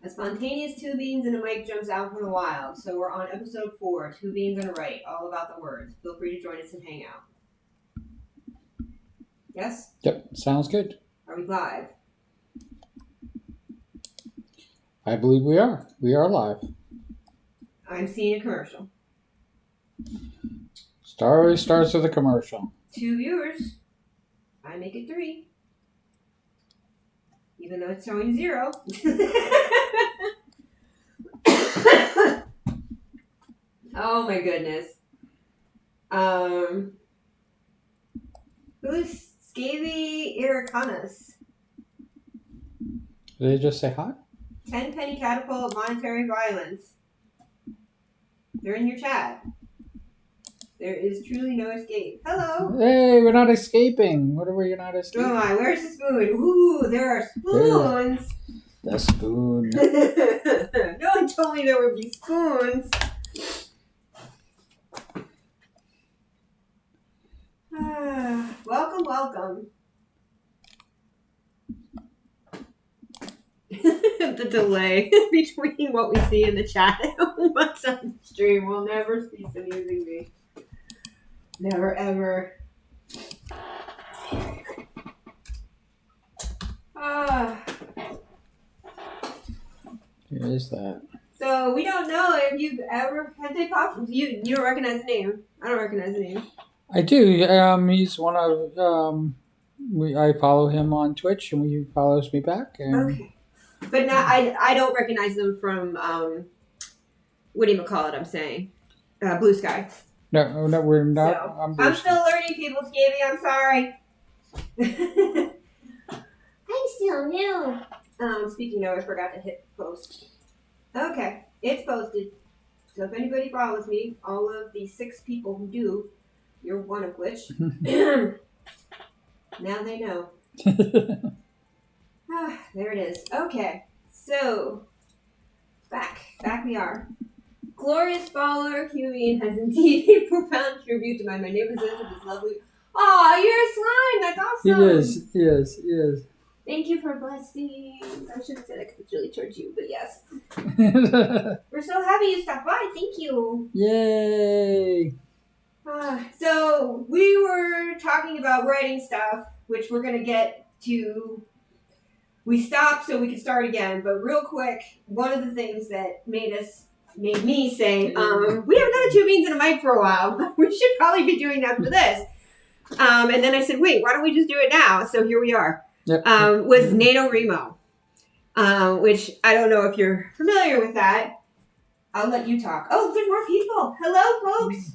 A spontaneous two beans and a mic jumps out from the wild. So we're on episode 4, two beans and a right, all about the words. Feel free to join us and hang out. Yes? Yep, sounds good. Are we live? I believe we are. We are live. I'm seeing a commercial. Always starts with a commercial. 2 viewers. I make it 3. Even though it's showing 0. Oh my goodness. Who's Scavy Iracanas? Did they just say hi? 10 penny catapult monetary violence. They're in your chat. There is truly no escape. Hello. Hey, we're not escaping. What are we not escaping? Oh my, where's the spoon? Ooh, there are spoons. The spoon. No one told me there would be spoons. Welcome, welcome. The delay between what we see in the chat and what's on the stream will never cease amusing me. Never ever. Here is that. So we don't know if you've ever had they pop. You don't recognize the name. I don't recognize the name. I do. He's one of I follow him on Twitch, and he follows me back. And Okay, but now I don't recognize them from what do you call it? I'm saying Blue Sky. No, we're not. So, I'm still learning, people. Scavy, I'm sorry. I'm still new. Speaking of, I forgot to hit post. Okay, it's posted. So if anybody follows me, all of the 6 people who do, you're one of which. Now they know. There it is. Okay, so back we are. Glorious follower Heween has indeed a profound tribute to my magnificence of this lovely. Aw, you're a slime. That's awesome. He is. Thank you for blessing. I shouldn't say that because it's really towards you, but yes. We're so happy you stopped by. Thank you. Yay. So we were talking about writing stuff, which we're going to get to. We stopped so we could start again, but real quick, one of the things that made me say, we haven't done a 2 beans and a mic for a while. We should probably be doing that for this. And then I said, wait, why don't we just do it now? So here we are. Yep. Was NaNoWriMo, which I don't know if you're familiar with that. I'll let you talk. Oh, there's more people. Hello, folks.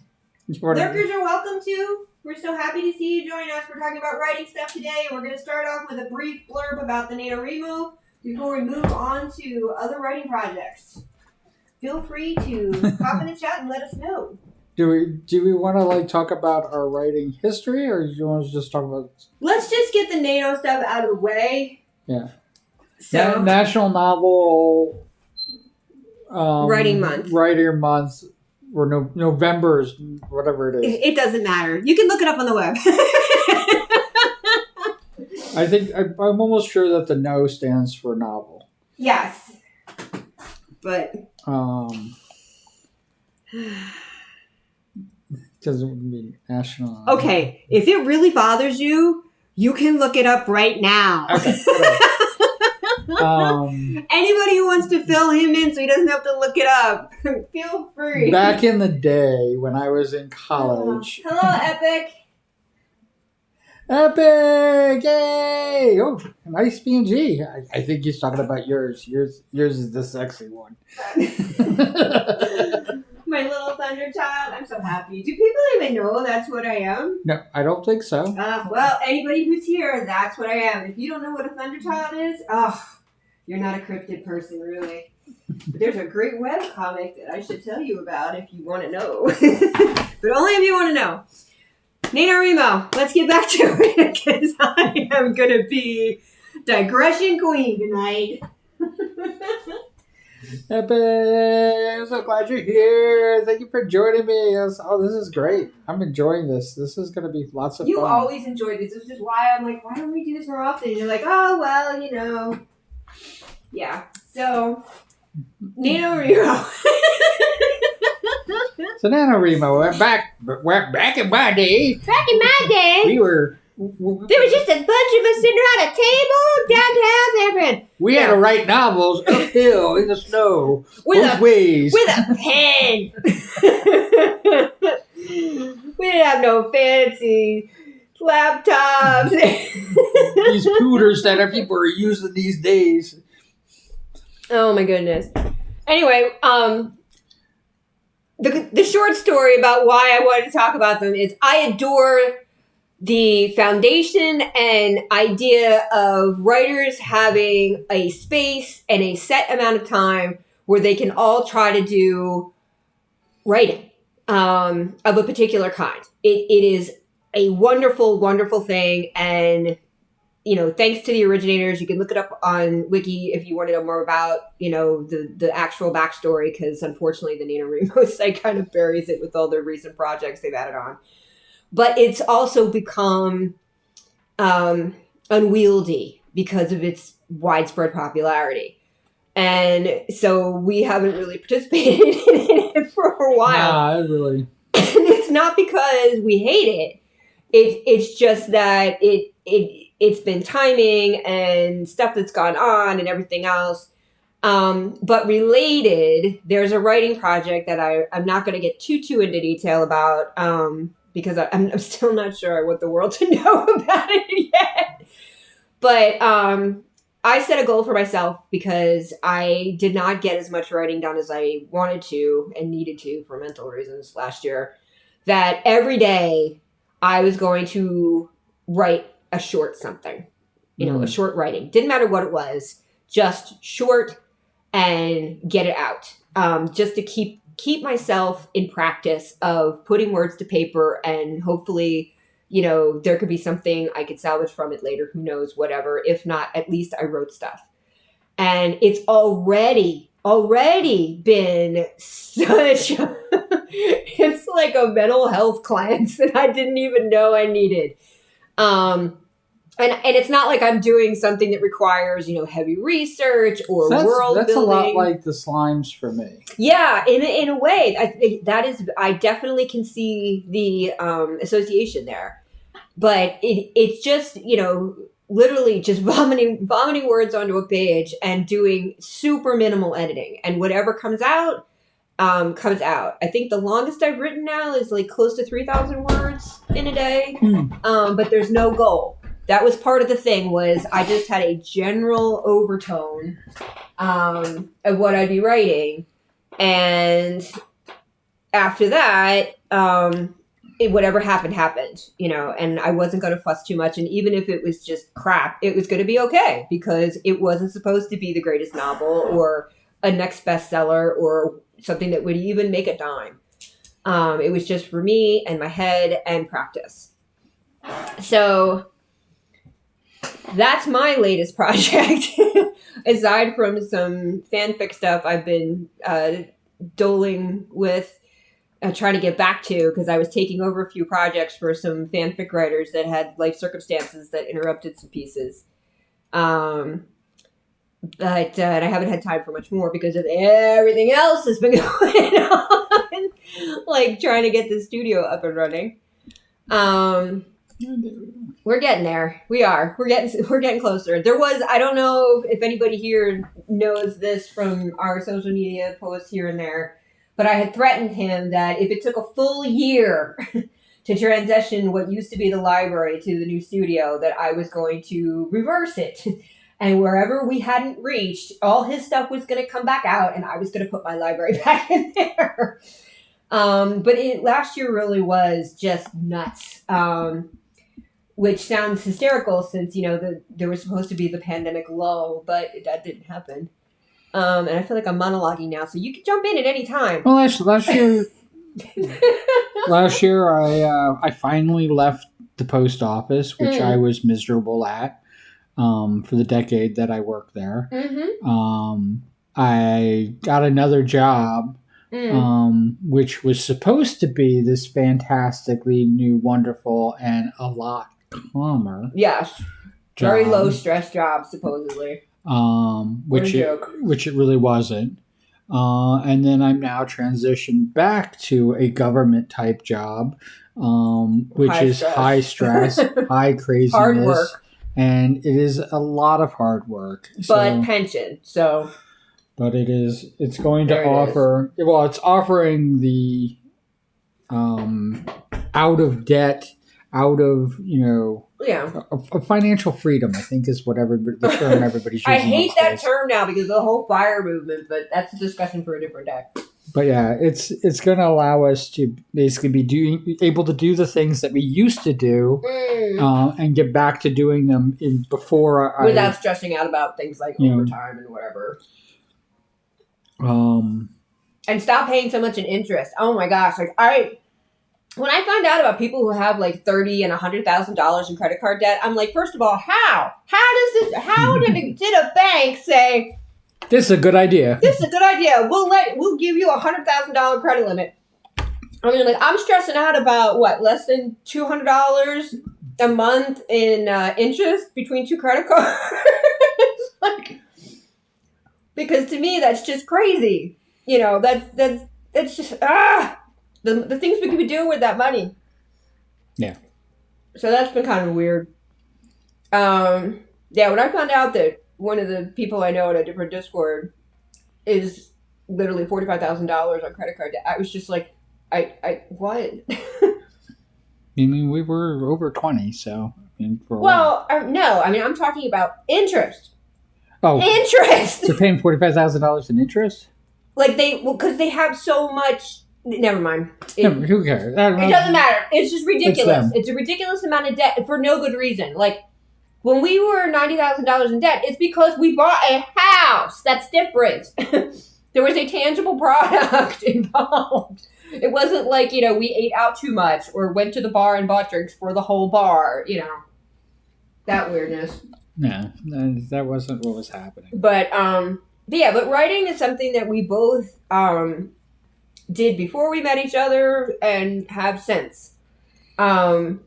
Lurkers are welcome too. We're so happy to see you join us. We're talking about writing stuff today. We're going to start off with a brief blurb about the NaNoWriMo before we move on to other writing projects. Feel free to pop in the chat and let us know. Do we want to talk about our writing history, or do you want to just talk about? Let's just get the NATO stuff out of the way. Yeah. So National Novel Writing Month. Writer Month, or November's, whatever it is. It doesn't matter. You can look it up on the web. I think I'm almost sure that the no stands for novel. Yes, but because it would be national. Okay, if it really bothers you, you can look it up right now. Okay. Anybody who wants to fill him in so he doesn't have to look it up, feel free. Back in the day when I was in college. Hello, Epic. Epic! Yay! Oh, nice PNG. I think he's talking about yours. Yours is the sexy one. My little thunder child. I'm so happy. Do people even know that's what I am? No, I don't think so. Well, anybody who's here, that's what I am. If you don't know what a thunder child is, you're not a cryptid person, really. But there's a great webcomic that I should tell you about if you want to know. But only if you want to know. NaNoWriMo, let's get back to it because I am going to be digression queen tonight. Epic! I'm so glad you're here. Thank you for joining me. This is great. I'm enjoying this. This is going to be lots of fun. You always enjoy this. This is why I'm like, why don't we do this more often? And you're like, oh, well, you know. Yeah. So, NaNoWriMo. So NaNoWriMo, back in my day, Back in my day, we were. there was just a bunch of us sitting around a table downtown San Fran. We had to write novels uphill in the snow, both ways. With a pen. We didn't have no fancy laptops. These computers that people are using these days. Oh my goodness. Anyway, the short story about why I wanted to talk about them is I adore the foundation and idea of writers having a space and a set amount of time where they can all try to do writing of a particular kind. It is a wonderful, wonderful thing. And, thanks to the originators, you can look it up on Wiki if you want to know more about, the actual backstory, because unfortunately the NaNoWriMo site kind of buries it with all the recent projects they've added on. But it's also become unwieldy because of its widespread popularity. And so we haven't really participated in it for a while. Nah, really. It's not because we hate it. It's just that it's been timing and stuff that's gone on and everything else. But related, there's a writing project that I'm not going to get too into detail about because I'm still not sure I want the world to know about it yet. But I set a goal for myself because I did not get as much writing done as I wanted to and needed to for mental reasons last year, that every day I was going to write a short something, a short writing. Didn't matter what it was, just short and get it out. Just to keep myself in practice of putting words to paper, and hopefully, there could be something I could salvage from it later. Who knows, whatever. If not, at least I wrote stuff. And it's already been such it's like a mental health cleanse that I didn't even know I needed. And it's not like I'm doing something that requires, heavy research or world building. That's a lot like the slimes for me. Yeah, in a way, I think I definitely can see the association there. But it's just, literally just vomiting words onto a page and doing super minimal editing, and whatever comes out. Comes out. I think the longest I've written now is like close to 3,000 words in a day. But there's no goal. That was part of the thing, was I just had a general overtone of what I'd be writing. And after that, whatever happened, and I wasn't going to fuss too much. And even if it was just crap, it was going to be okay, because it wasn't supposed to be the greatest novel or a next bestseller or something that would even make a dime. It was just for me and my head and practice. So that's my latest project. Aside from some fanfic stuff I've been doling with, trying to get back to, because I was taking over a few projects for some fanfic writers that had life circumstances that interrupted some pieces. But I haven't had time for much more because of everything else that's been going on, like trying to get the studio up and running. We're getting there. We are. We're getting closer. There was, I don't know if anybody here knows this from our social media posts here and there, but I had threatened him that if it took a full year to transition what used to be the library to the new studio, that I was going to reverse it. And wherever we hadn't reached, all his stuff was going to come back out, and I was going to put my library back in there. But last year really was just nuts, which sounds hysterical since, there was supposed to be the pandemic lull, but that didn't happen. And I feel like I'm monologuing now, so you can jump in at any time. Well, last year I finally left the post office, which I was miserable at. For the decade that I worked there. I got another job, which was supposed to be this fantastically new, wonderful, and a lot calmer. Yes. Very low stress job, supposedly. which it really wasn't. And then I'm now transitioned back to a government type job, which is high stress, high craziness, hard work, and it is a lot of hard work. But pension, so. But it's going to offer. Well, it's offering the out of debt, out of a financial freedom. I think is whatever the term everybody's using. I hate that term now because of the whole FIRE movement, but that's a discussion for a different day. But yeah, it's going to allow us to basically be able to do the things that we used to do, and get back to doing them without stressing out about things like overtime and whatever. And stop paying so much in interest. Oh my gosh! When I find out about people who have like $30,000 and $100,000 in credit card debt, I'm like, first of all, how did a bank say this is a good idea? This is a good idea. We'll give you a $100,000 credit limit. I mean, like, I'm stressing out about less than $200 a month in interest between two credit cards. Because to me that's just crazy. That's just the things we could be doing with that money. Yeah. So that's been kind of weird. When I found out that one of the people I know in a different Discord is literally $45,000 on credit card debt, I was just like, I what? I mean, we were over 20, so no. I mean, I'm talking about interest. Oh, interest. They're paying $45,000 in interest. Because they have so much. Never mind. Who cares? It doesn't matter. It's just ridiculous. It's a ridiculous amount of debt for no good reason. Like, when we were $90,000 in debt, it's because we bought a house. That's different. There was a tangible product involved. It wasn't like, we ate out too much or went to the bar and bought drinks for the whole bar, That weirdness. Yeah, that wasn't what was happening. But writing is something that we both did before we met each other and have since. I've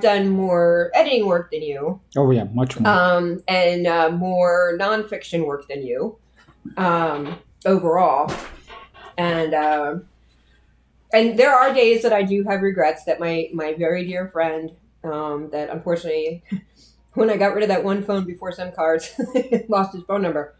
done more editing work than you. Oh yeah, much more. And more nonfiction work than you, overall. And there are days that I do have regrets that my very dear friend, that unfortunately, when I got rid of that one phone before SIM cards, lost his phone number,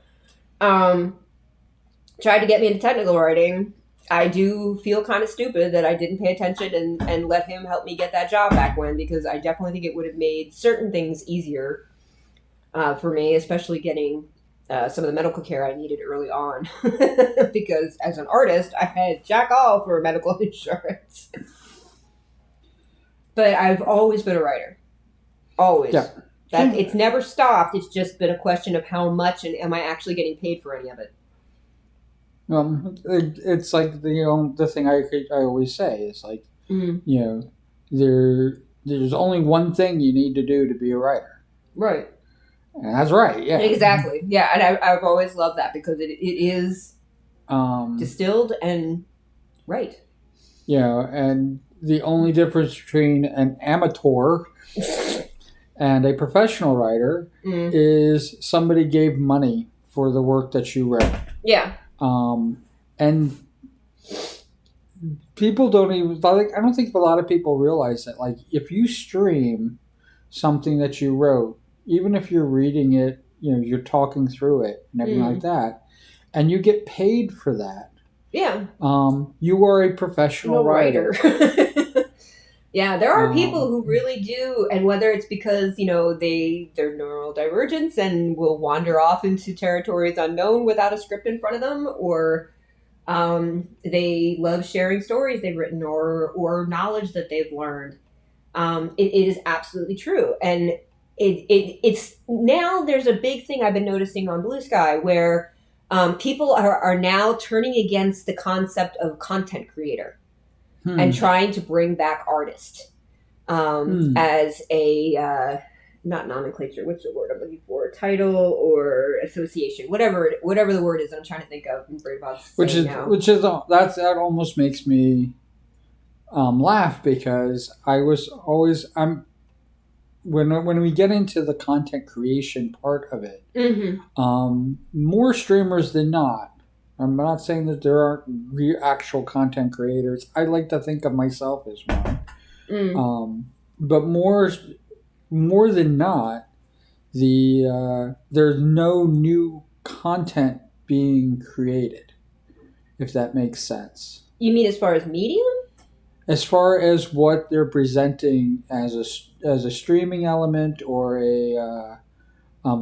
tried to get me into technical writing. I do feel kind of stupid that I didn't pay attention and let him help me get that job back when, because I definitely think it would have made certain things easier for me, especially getting some of the medical care I needed early on. Because as an artist, I had jack all for medical insurance. But I've always been a writer. Always. Yeah. It's never stopped. It's just been a question of how much and am I actually getting paid for any of it. It's like the thing I always say is like, there's only one thing you need to do to be a writer. Right. And that's right. Yeah. Exactly. Yeah, and I've always loved that because it is distilled and right. Yeah, and the only difference between an amateur and a professional writer is somebody gave money for the work that you wrote. Yeah. And people don't even, I don't think a lot of people realize that, like, if you stream something that you wrote, even if you're reading it, you're talking through it and everything like that, and you get paid for that. Yeah. You are a professional writer. Yeah, there are people who really do, and whether it's because, they're neurodivergent and will wander off into territories unknown without a script in front of them, or they love sharing stories they've written or knowledge that they've learned. It is absolutely true. And it's now there's a big thing I've been noticing on Blue Sky where people are now turning against the concept of content creator. And trying to bring back artist as a not nomenclature. What's the word I'm looking for? Title or association, whatever the word is. I'm trying to think of. I'm afraid about saying now. That almost makes me laugh because when we get into the content creation part of it, more streamers than not. I'm not saying that there aren't actual content creators. I like to think of myself as one. But more than not, there's no new content being created, if that makes sense. You mean as far as medium? As far as what they're presenting as a streaming element or a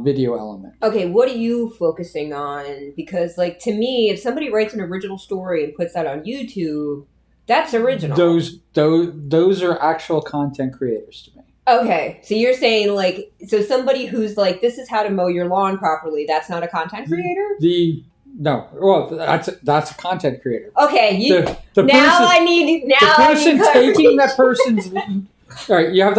video element. Okay, what are you focusing on? Because, like, to me, if somebody writes an original story and puts that on YouTube, that's original. Those are actual content creators to me. Okay, so you're saying, like, so somebody who's like, this is how to mow your lawn properly, that's not a content creator? No, well, that's a content creator. Okay, the person taking that person's. All right, you have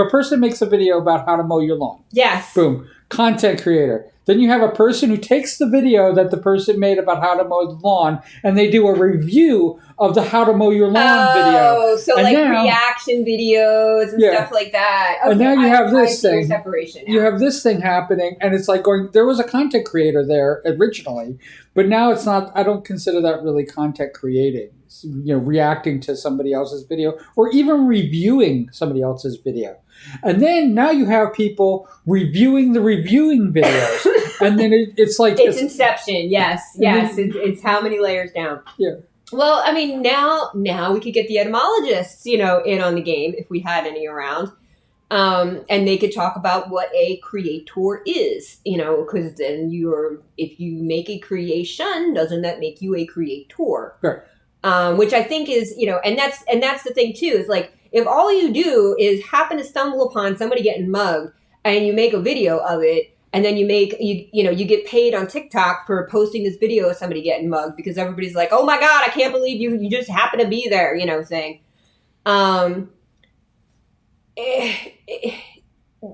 a person makes a video about how to mow your lawn. Yes. Boom, content creator. Then you have a person who takes the video that the person made about how to mow the lawn, and they do a review of the how to mow your lawn video. Oh, so and like now, reaction videos and stuff like that. Okay, and now you have this thing. Separation now. You have this thing happening, and it's like going. There was a content creator there originally, but now it's not. I don't consider that really content creating. Reacting to somebody else's video or even reviewing somebody else's video. And then now you have people reviewing the reviewing videos. And then it's like... It's Inception, yes. It's how many layers down. Yeah. Well, I mean, now we could get the etymologists, in on the game if we had any around. And they could talk about what a creator is, because then if you make a creation, doesn't that make you a creator? Right. Which I think is, and that's the thing too, is like, if all you do is happen to stumble upon somebody getting mugged and you make a video of it, and then you get paid on TikTok for posting this video of somebody getting mugged because everybody's like, oh my God, I can't believe you just happen to be there, saying,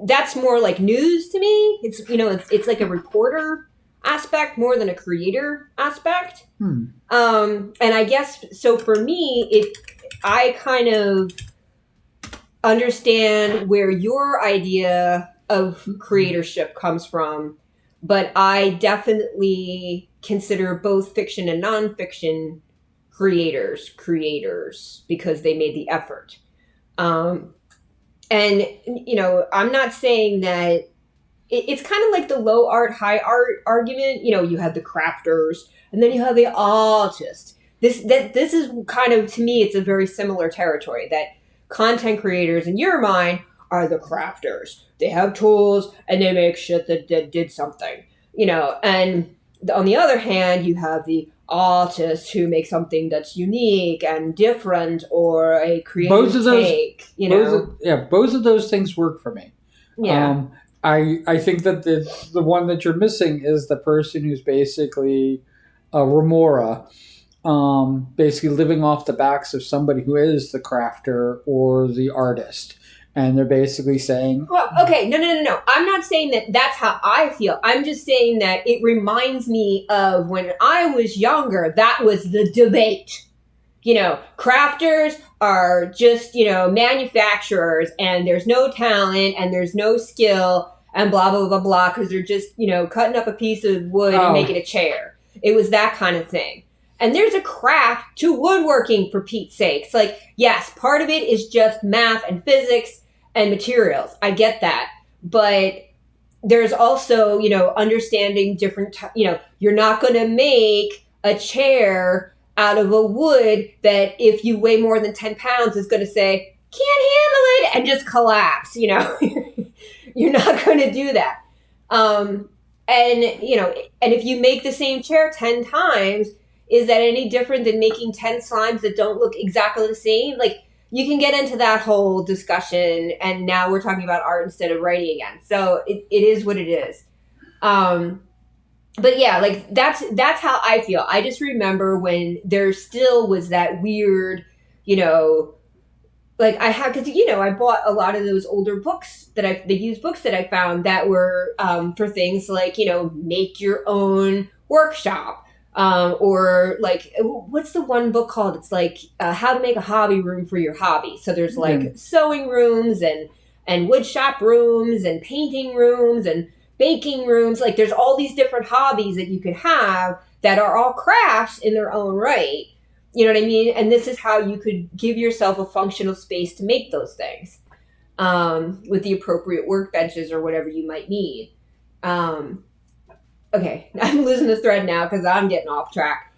that's more like news to me. It's like a reporter aspect more than a creator aspect. And I guess, so for me, I kind of understand where your idea of creatorship comes from, but I definitely consider both fiction and nonfiction creators because they made the effort. And, I'm not saying that it's kind of like the low art, high art argument. You have the crafters and then you have the artists. This is kind of, to me, it's a very similar territory, that content creators in your mind are the crafters. They have tools and they make shit that did something, and on the other hand, you have the artists who make something that's unique and different or a creative take, both of those things work for me. Yeah. I think that the one that you're missing is the person who's basically a remora, basically living off the backs of somebody who is the crafter or the artist. And they're basically saying... Well, okay, no. I'm not saying that that's how I feel. I'm just saying that it reminds me of when I was younger, that was the debate. Crafters are just, manufacturers, and there's no talent and there's no skill and blah, blah, blah, blah, because they're just, cutting up a piece of wood and making a chair. It was that kind of thing. And there's a craft to woodworking, for Pete's sakes. Like, yes, part of it is just math and physics and materials. I get that. But there's also, understanding different, you're not going to make a chair out of a wood that if you weigh more than 10 pounds is going to say, can't handle it, and just collapse, You're not going to do that. And if you make the same chair 10 times, is that any different than making 10 slimes that don't look exactly the same? Like, you can get into that whole discussion, and now we're talking about art instead of writing again. So it is what it is. But yeah, like that's how I feel. I just remember when there still was that weird, like I had, because I bought a lot of those older books the used books that I found that were for things like make your own workshop, or like what's the one book called? It's like how to make a hobby room for your hobby. So there's like sewing rooms and and wood shop rooms and painting rooms and baking rooms. Like there's all these different hobbies that you could have that are all crafts in their own right. You know what I mean? And this is how you could give yourself a functional space to make those things with the appropriate workbenches or whatever you might need. Okay, I'm losing the thread now because I'm getting off track.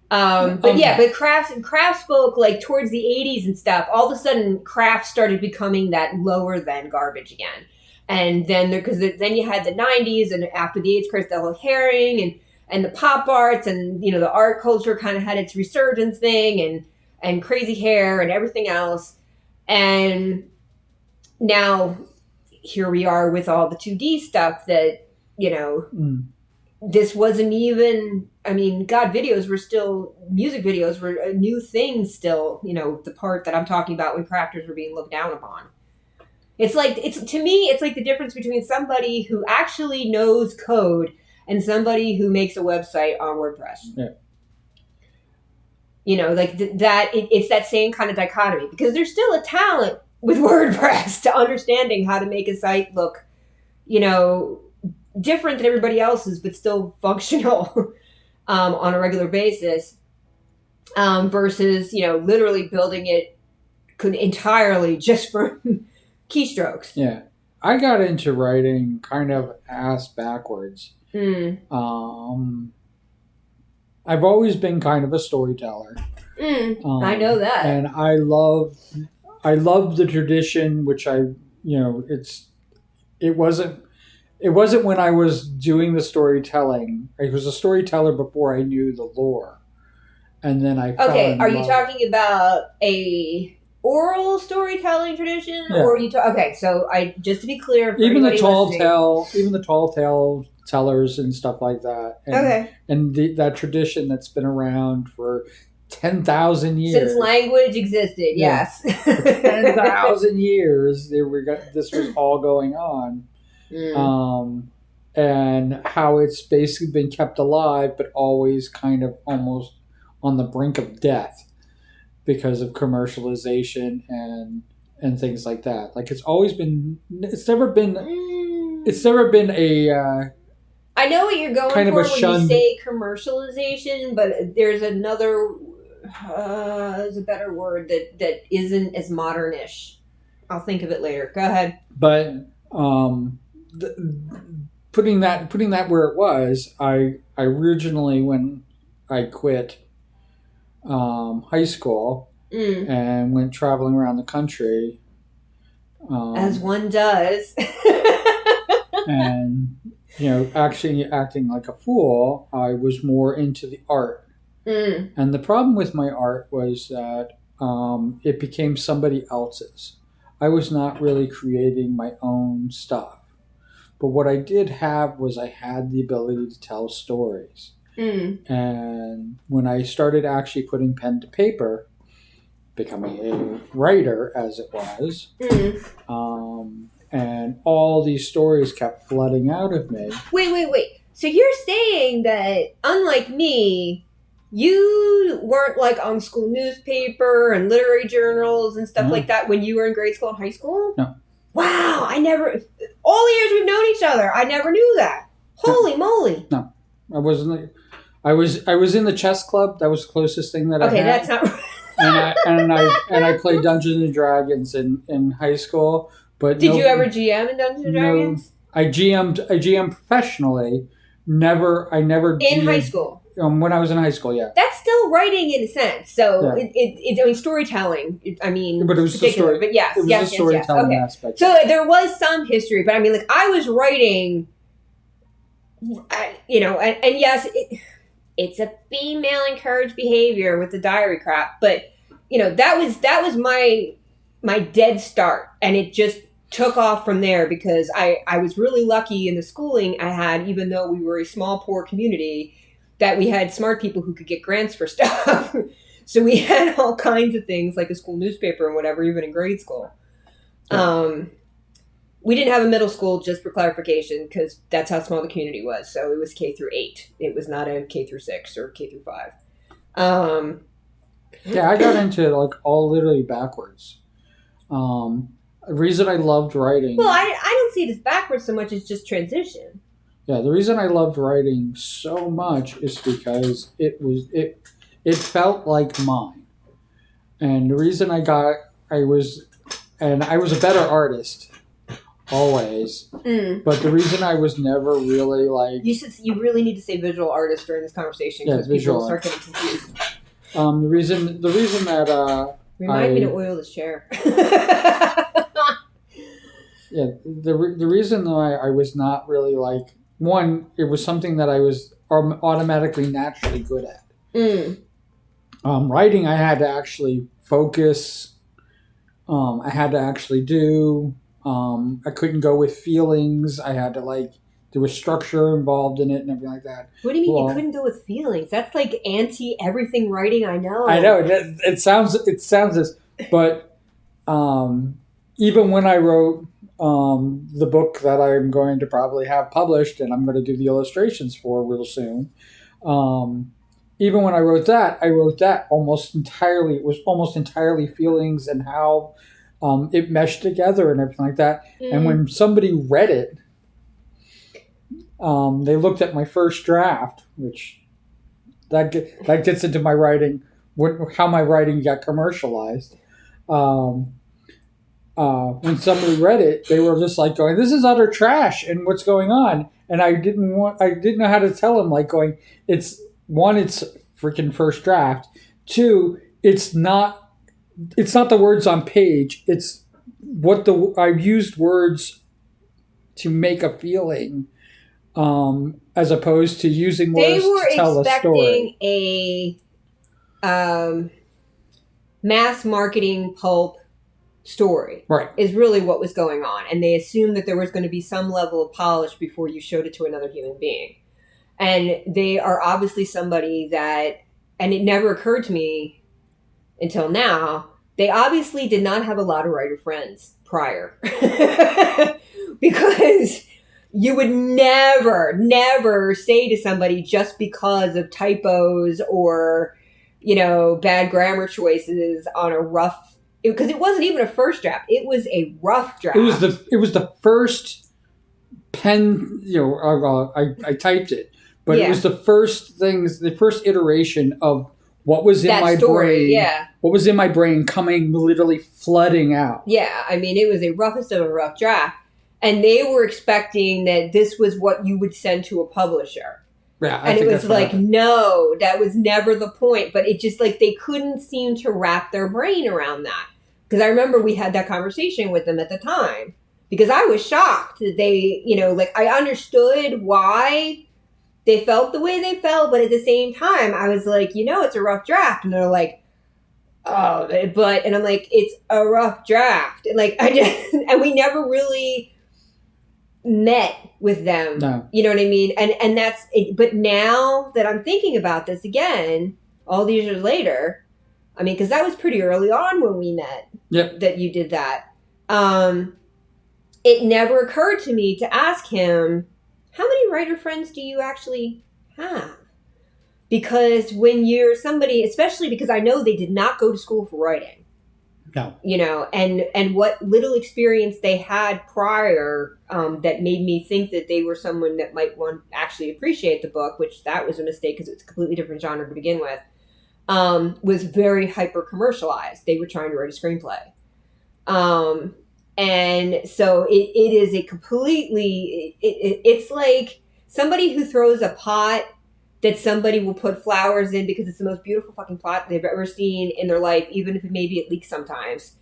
But crafts folk, like towards the 80s and stuff, all of a sudden crafts started becoming that lower than garbage again. And then then you had the 90s, and after the AIDS crisis, the whole herring and the pop arts, and you know, the art culture kind of had its resurgence thing, and crazy hair and everything else. And now here we are with all the 2D stuff that, you know, this wasn't even, I mean, God, music videos were a new thing still, you know, the part that I'm talking about when crafters were being looked down upon. To me, it's like the difference between somebody who actually knows code and somebody who makes a website on WordPress. Yeah. You know, like it's that same kind of dichotomy, because there's still a talent with WordPress to understanding how to make a site look, you know, different than everybody else's, but still functional on a regular basis, versus, you know, literally building it entirely just from keystrokes. Yeah. I got into writing kind of ass backwards. I've always been kind of a storyteller. I know that. And I love the tradition, which it wasn't when I was doing the storytelling. I was a storyteller before I knew the lore. And then I fell in are love. You talking about a oral storytelling tradition? Yeah. Or are you okay, so just to be clear, even the tall tale tellers and stuff like that. And, and that tradition that's been around for 10,000 years. Since language existed, yes. 10,000 years, this was all going on. And how it's basically been kept alive, but always kind of almost on the brink of death because of commercialization and things like that. Like it's never been a I know what you're going kind for of a when shunned, you say commercialization, but there's there's a better word that isn't as modernish. I'll think of it later. Go ahead. But putting that where it was, I originally, when I quit high school and went traveling around the country, as one does, and you know, actually acting like a fool, I was more into the art. And the problem with my art was that it became somebody else's. I was not really creating my own stuff. But what I did have was I had the ability to tell stories. And when I started actually putting pen to paper, becoming a writer as it was, and all these stories kept flooding out of me. Wait. So you're saying that, unlike me, you weren't like on school newspaper and literary journals and stuff like that when you were in grade school and high school? No. Wow, all the years we've known each other, I never knew that. Holy moly. No. I wasn't. I was in the chess club. That was the closest thing that I had. Okay, that's not right. and I played Dungeons and Dragons in high school. But did you ever GM in Dungeons and Dragons? I GM'd professionally. I never in high school. When I was in high school, yeah. That's still writing in a sense. So I mean, storytelling. But it was the story. But yes, it was the storytelling aspect. So there was some history, but I mean, like I was writing. You know, and yes, it's a female encouraged behavior with the diary crap, but you know that was my dead start, and it just took off from there because I was really lucky in the schooling I had, even though we were a small, poor community, that we had smart people who could get grants for stuff. So we had all kinds of things like a school newspaper and whatever, even in grade school. We didn't have a middle school, just for clarification, because that's how small the community was. So it was K through 8. It was not a K through 6 or K through 5. Yeah, I got into like all literally backwards. The reason I loved writing. Well, I don't see it as backwards so much as just transition. Yeah, the reason I loved writing so much is because it felt like mine. And the reason I was a better artist always. But the reason I was never really like you really need to say visual artist during this conversation because people start getting confused. The reason that remind me to oil this chair. Yeah, the reason that I was not really like, one, it was something that I was automatically naturally good at. Writing, I had to actually focus. I had to actually do. I couldn't go with feelings. I had to there was structure involved in it and everything like that. What do you mean you couldn't go with feelings? That's like anti everything writing I know. I know it sounds this, but even when I wrote the book that I'm going to probably have published and I'm going to do the illustrations for real soon. Even when I wrote that almost entirely. It was almost entirely feelings and how it meshed together and everything like that. And when somebody read it, they looked at my first draft, which that gets into my writing, how my writing got commercialized. When somebody read it, they were just like going, "This is utter trash," and what's going on? And I didn't know how to tell them, going, it's freaking first draft. Two, it's not the words on page. It's I've used words to make a feeling, as opposed to using words to tell a story. They were expecting a mass marketing pulp story, right? Is really what was going on, and they assumed that there was going to be some level of polish before you showed it to another human being. And they are obviously somebody that, and it never occurred to me until now, they obviously did not have a lot of writer friends prior. Because you would never say to somebody just because of typos or, bad grammar choices on a rough, because it wasn't even a first draft. It was a rough draft. It was the first pen, I typed it. But It was the first iteration of what was in my brain. Yeah. What was in my brain coming, literally flooding out. Yeah. I mean, it was a roughest of a rough draft. And they were expecting that this was what you would send to a publisher. Yeah. And it was no, that was never the point. But it just they couldn't seem to wrap their brain around that. Because I remember we had that conversation with them at the time. Because I was shocked that they, I understood why they felt the way they felt, but at the same time, I was like, it's a rough draft. And they're like, oh, and I'm like, it's a rough draft. And and we never really met with them. No. You know what I mean? And that's it. But now that I'm thinking about this again, all these years later, I mean, because that was pretty early on when we met. Yep. That you did that. It never occurred to me to ask him, how many writer friends do you actually have? Because when you're somebody, especially because I know they did not go to school for writing. No. And what little experience they had prior that made me think that they were someone that might actually appreciate the book, which that was a mistake because it's a completely different genre to begin with, was very hyper commercialized. They were trying to write a screenplay. And so it is a completely, it's like somebody who throws a pot that somebody will put flowers in because it's the most beautiful fucking pot they've ever seen in their life, even if maybe it leaks sometimes,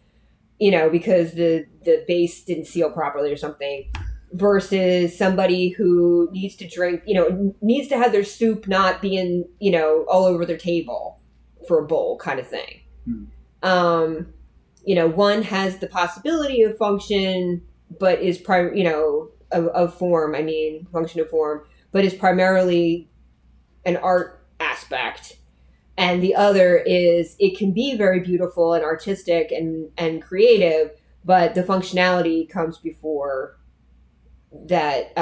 because the base didn't seal properly or something, versus somebody who needs to drink, needs to have their soup not being, all over their table for a bowl kind of thing. One has the possibility of function, but is of form. I mean, function of form, but is primarily an art aspect. And the other is it can be very beautiful and artistic and creative, but the functionality comes before that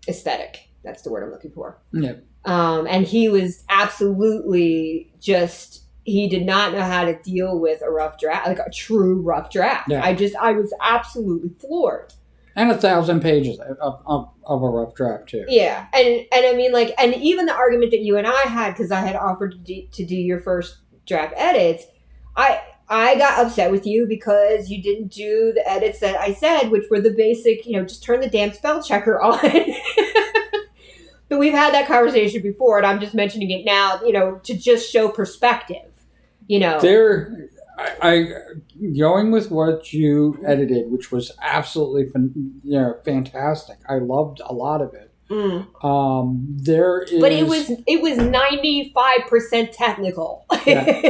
aesthetic. That's the word I'm looking for. Yeah. And he was absolutely just he did not know how to deal with a rough draft, like a true rough draft. Yeah. I was absolutely floored. And 1,000 pages of a rough draft too. Yeah, and I mean, like, and even the argument that you and I had, because I had offered to do your first draft edits, I got upset with you because you didn't do the edits that I said, which were the basic, just turn the damn spell checker on. But we've had that conversation before, and I'm just mentioning it now, to just show perspective, There, I going with what you edited, which was absolutely fantastic. I loved a lot of it. There is, but it was 95% technical. Yeah,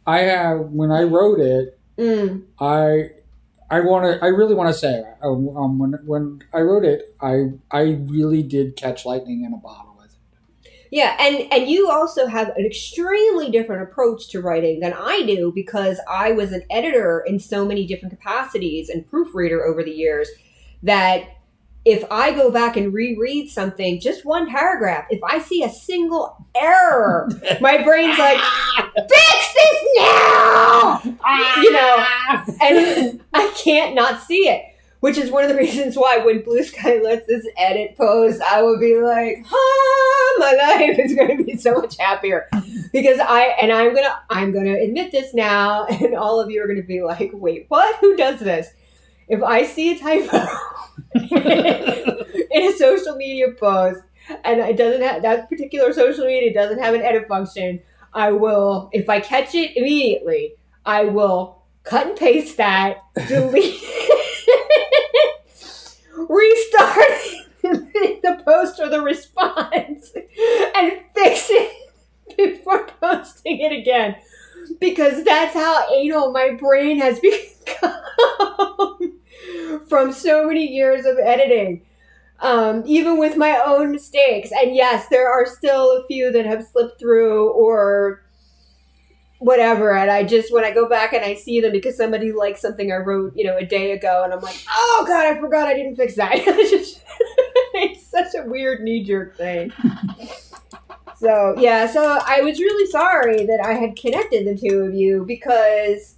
I have when I wrote it, I really want to say when I wrote it, I really did catch lightning in a bottle with it. Yeah, and you also have an extremely different approach to writing than I do, because I was an editor in so many different capacities and proofreader over the years that if I go back and reread something, just one paragraph, if I see a single error, my brain's like, fix this now! And I can't not see it. Which is one of the reasons why when Blue Sky lets this edit post, I would be like, my life is going to be so much happier. Because I'm gonna admit this now, and all of you are going to be like, wait, what? Who does this? If I see a typo in a social media post, and it doesn't have, that particular social media doesn't have an edit function, I will, if I catch it immediately, I will cut and paste that, delete restart the post or the response, and fix it before posting it again. Because that's how anal my brain has become from so many years of editing. Even with my own mistakes. And yes, there are still a few that have slipped through or whatever. And I just, when I go back and I see them because somebody liked something I wrote, a day ago, and I'm like, oh God, I forgot I didn't fix that. It's such a weird knee-jerk thing. So I was really sorry that I had connected the two of you because,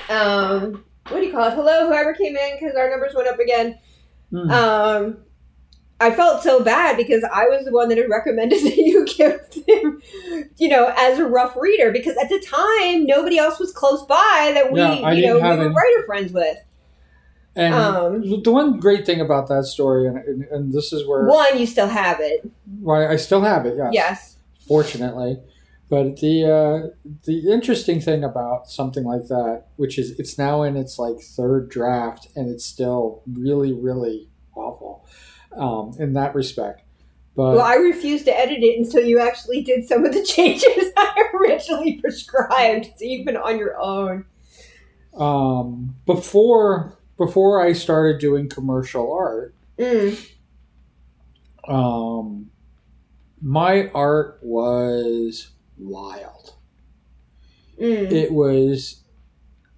what do you call it? Hello, whoever came in, because our numbers went up again. I felt so bad because I was the one that had recommended that you give him, as a rough reader, because at the time nobody else was close by that we were writer friends with. And the one great thing about that story, and this is where you still have it. Well, I still have it. Yes. Yes. Fortunately, but the interesting thing about something like that, which is it's now in its like third draft, and it's still really, really awful in that respect. But I refused to edit it until you actually did some of the changes I originally prescribed. So you've been on your own. Before I started doing commercial art, my art was wild. It was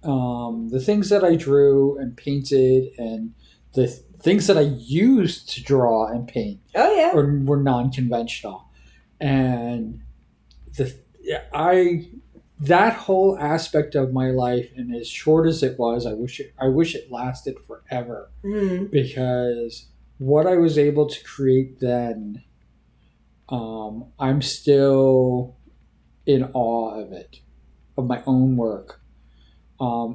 the things that I drew and painted and the things that I used to draw and paint were non-conventional. And that whole aspect of my life, and as short as it was, I wish it lasted forever, because what I was able to create then, I'm still in awe of it, of my own work.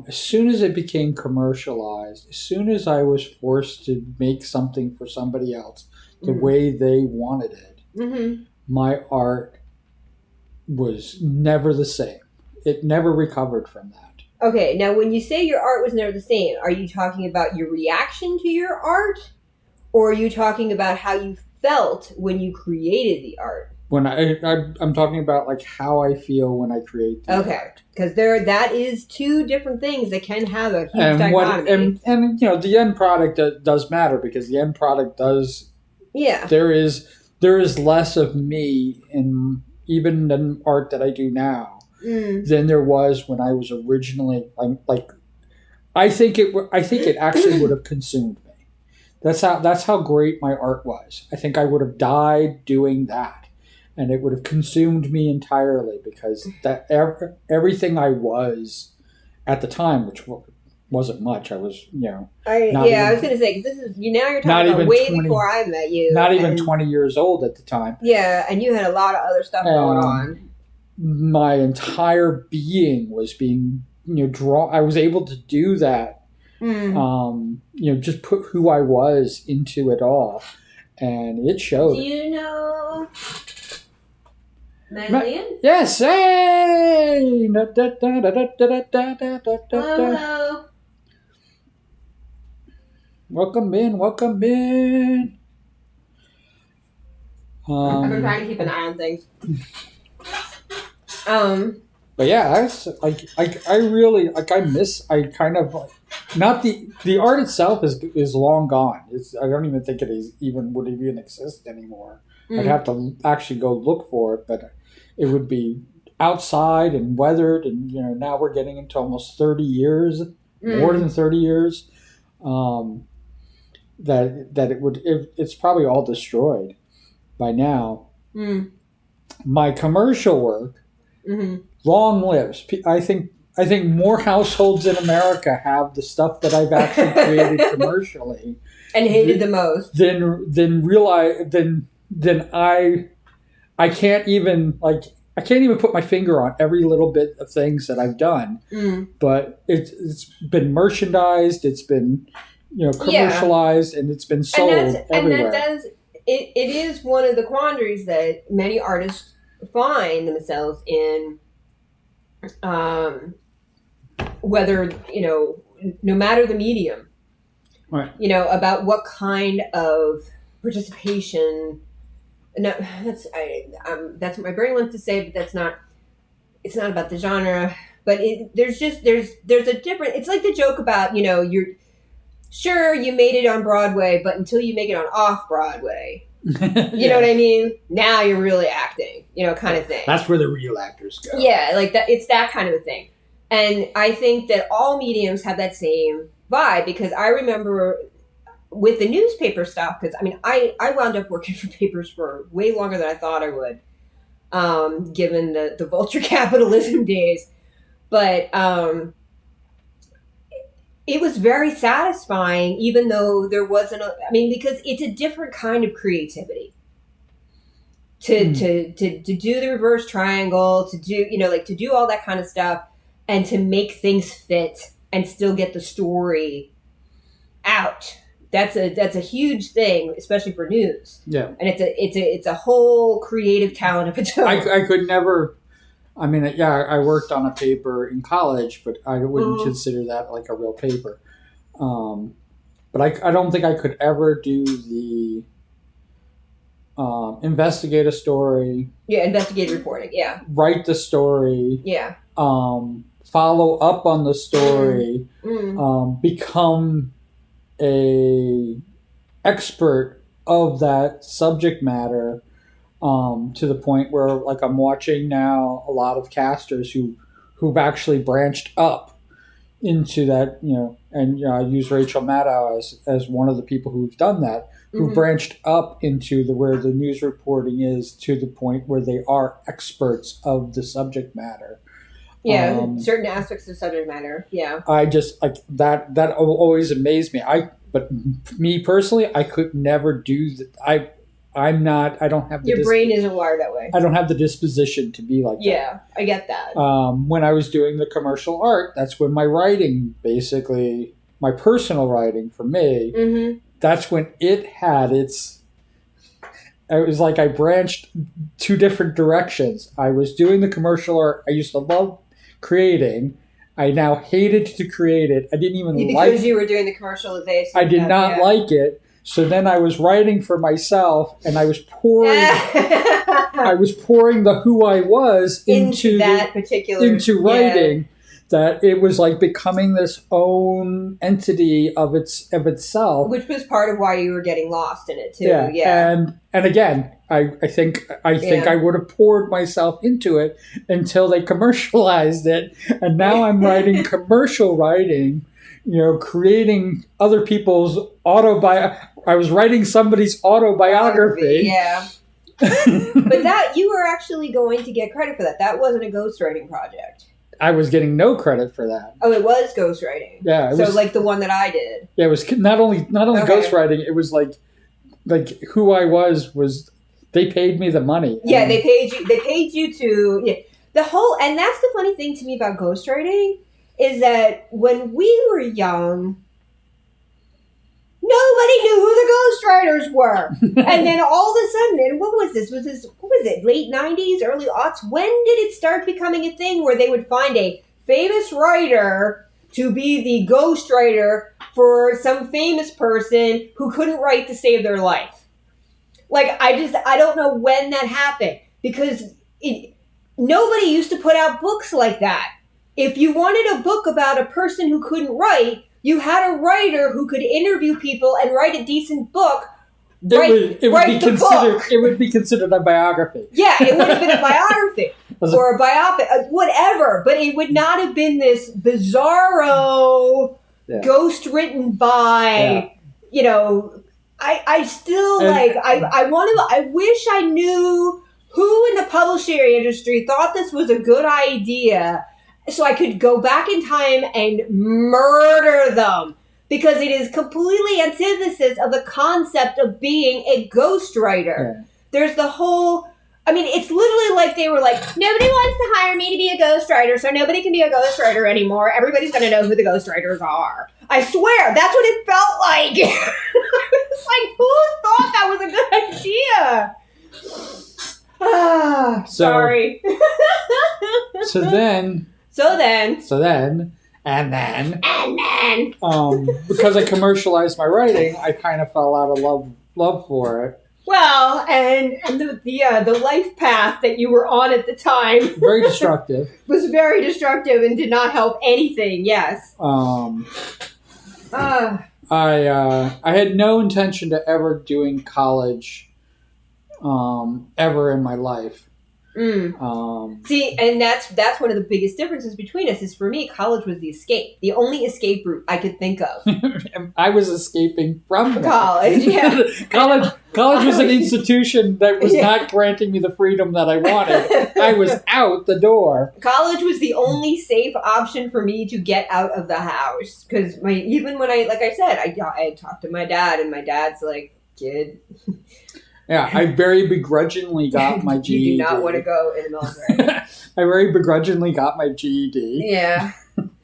As soon as it became commercialized, as soon as I was forced to make something for somebody else the way they wanted it, my art was never the same. It never recovered from that. Okay, now when you say your art was never the same, are you talking about your reaction to your art? Or are you talking about how you felt when you created the art? When I'm talking about like how I feel when I create the art. Because that is two different things that can have a huge dichotomy. And the end product does matter, because the end product does. Yeah. There is less of me in even the art that I do now than there was when I was originally like. I think it actually would have consumed me. That's how great my art was. I think I would have died doing that. and it would have consumed me entirely because that everything I was at the time, which wasn't much. I was, I was going to say, because you're talking about way 20, before I met you. Not even 20 years old at the time. Yeah, and you had a lot of other stuff going on. My entire being was being, drawn. I was able to do that. Just put who I was into it all, and it showed. Do you know Magdalene? Yes, hey! Hello. Welcome in. I've been trying to keep an eye on things. But yeah, I really I kind of not the art itself is long gone. I don't even think it would even exist anymore. I'd have to actually go look for it, but it would be outside and weathered, and now we're getting into almost 30 years, more than 30 years. It's probably all destroyed by now. My commercial work, long lives. I think more households in America have the stuff that I've actually created commercially and hated the most than I can't even put my finger on every little bit of things that I've done. But it's been merchandised, it's been commercialized, and it's been sold everywhere. And it is one of the quandaries that many artists find themselves in, whether no matter the medium, right? About what kind of participation. No, that's what my brain wants to say, but that's not. It's not about the genre, but there's a different. It's like the joke about you're sure you made it on Broadway, but until you make it on off Broadway, you know what I mean? Now you're really acting, kind of thing. That's where the real actors go. Yeah, like that. It's that kind of a thing, and I think that all mediums have that same vibe, because I remember with the newspaper stuff, because I wound up working for papers for way longer than I thought I would, given the vulture capitalism days, but it was very satisfying, even though there wasn't because it's a different kind of creativity to do the reverse triangle, to do, to do all that kind of stuff, and to make things fit and still get the story out. That's a huge thing, especially for news. Yeah. And it's a whole creative talent of its own. I could never. I worked on a paper in college, but I wouldn't consider that like a real paper. But I don't think I could ever do the investigate a story. Yeah, investigative reporting. Yeah. Write the story. Yeah. Follow up on the story. Become a expert of that subject matter. To the point where, like, I'm watching now a lot of casters who've actually branched up into that, and I use Rachel Maddow as one of the people who've done that, who branched up into where the news reporting is, to the point where they are experts of the subject matter. Yeah, certain aspects of subject matter. Yeah, I just like that. That always amazed me. But me personally, I could never do that. I don't have the your brain isn't wired that way. I don't have the disposition to be like that. Yeah, I get that. When I was doing the commercial art, that's when my writing, basically, my personal writing for me, that's when it had its. It was like I branched two different directions. I was doing the commercial art. I used to love creating. I now hated to create it. I didn't even like it. Because you were doing the commercialization. I did not like it. So then I was writing for myself, and I was pouring the who I was into writing. That it was like becoming this own entity of itself, which was part of why you were getting lost in it too. Yeah. And again, I think I would have poured myself into it until they commercialized it, and now I'm writing commercial writing. Creating other people's I was writing somebody's autobiography. Yeah. But that you were actually going to get credit for that. That wasn't a ghostwriting project. I was getting no credit for that. Oh, it was ghostwriting. Yeah, so like the one that I did. Yeah, it was not only ghostwriting. It was like who I was. They paid me the money. Yeah, they paid you. They paid you to the whole. And that's the funny thing to me about ghostwriting is that when we were young, nobody knew who the ghostwriters were. And then all of a sudden, and what was this? What was it? Late 90s, early aughts? When did it start becoming a thing where they would find a famous writer to be the ghostwriter for some famous person who couldn't write to save their life? Like, I don't know when that happened because nobody used to put out books like that. If you wanted a book about a person who couldn't write, you had a writer who could interview people and write a decent book. It would be considered a biography. Yeah, it would have been a biography or a biopic, whatever. But it would not have been this bizarro ghost written by, I still I wish I knew who in the publishing industry thought this was a good idea so I could go back in time and murder them. Because it is completely antithesis of the concept of being a ghostwriter. Yeah. There's the whole... it's literally like they were like, nobody wants to hire me to be a ghostwriter, so nobody can be a ghostwriter anymore. Everybody's going to know who the ghostwriters are. I swear, that's what it felt like. It's like, who thought that was a good idea? Sorry. So then... And then, because I commercialized my writing, I kind of fell out of love for it. Well, and the life path that you were on at the time, very destructive, was very destructive and did not help anything. Yes. I had no intention to ever doing college, ever in my life. See, and that's one of the biggest differences between us is for me, college was the escape, the only escape route I could think of. I was escaping from college. Yeah, college was an institution that was not granting me the freedom that I wanted. I was out the door. College was the only safe option for me to get out of the house because even when I talked to my dad, and my dad's like, kid. Yeah, I very begrudgingly got my GED. You do not want to go in the military. I very begrudgingly got my GED. Yeah.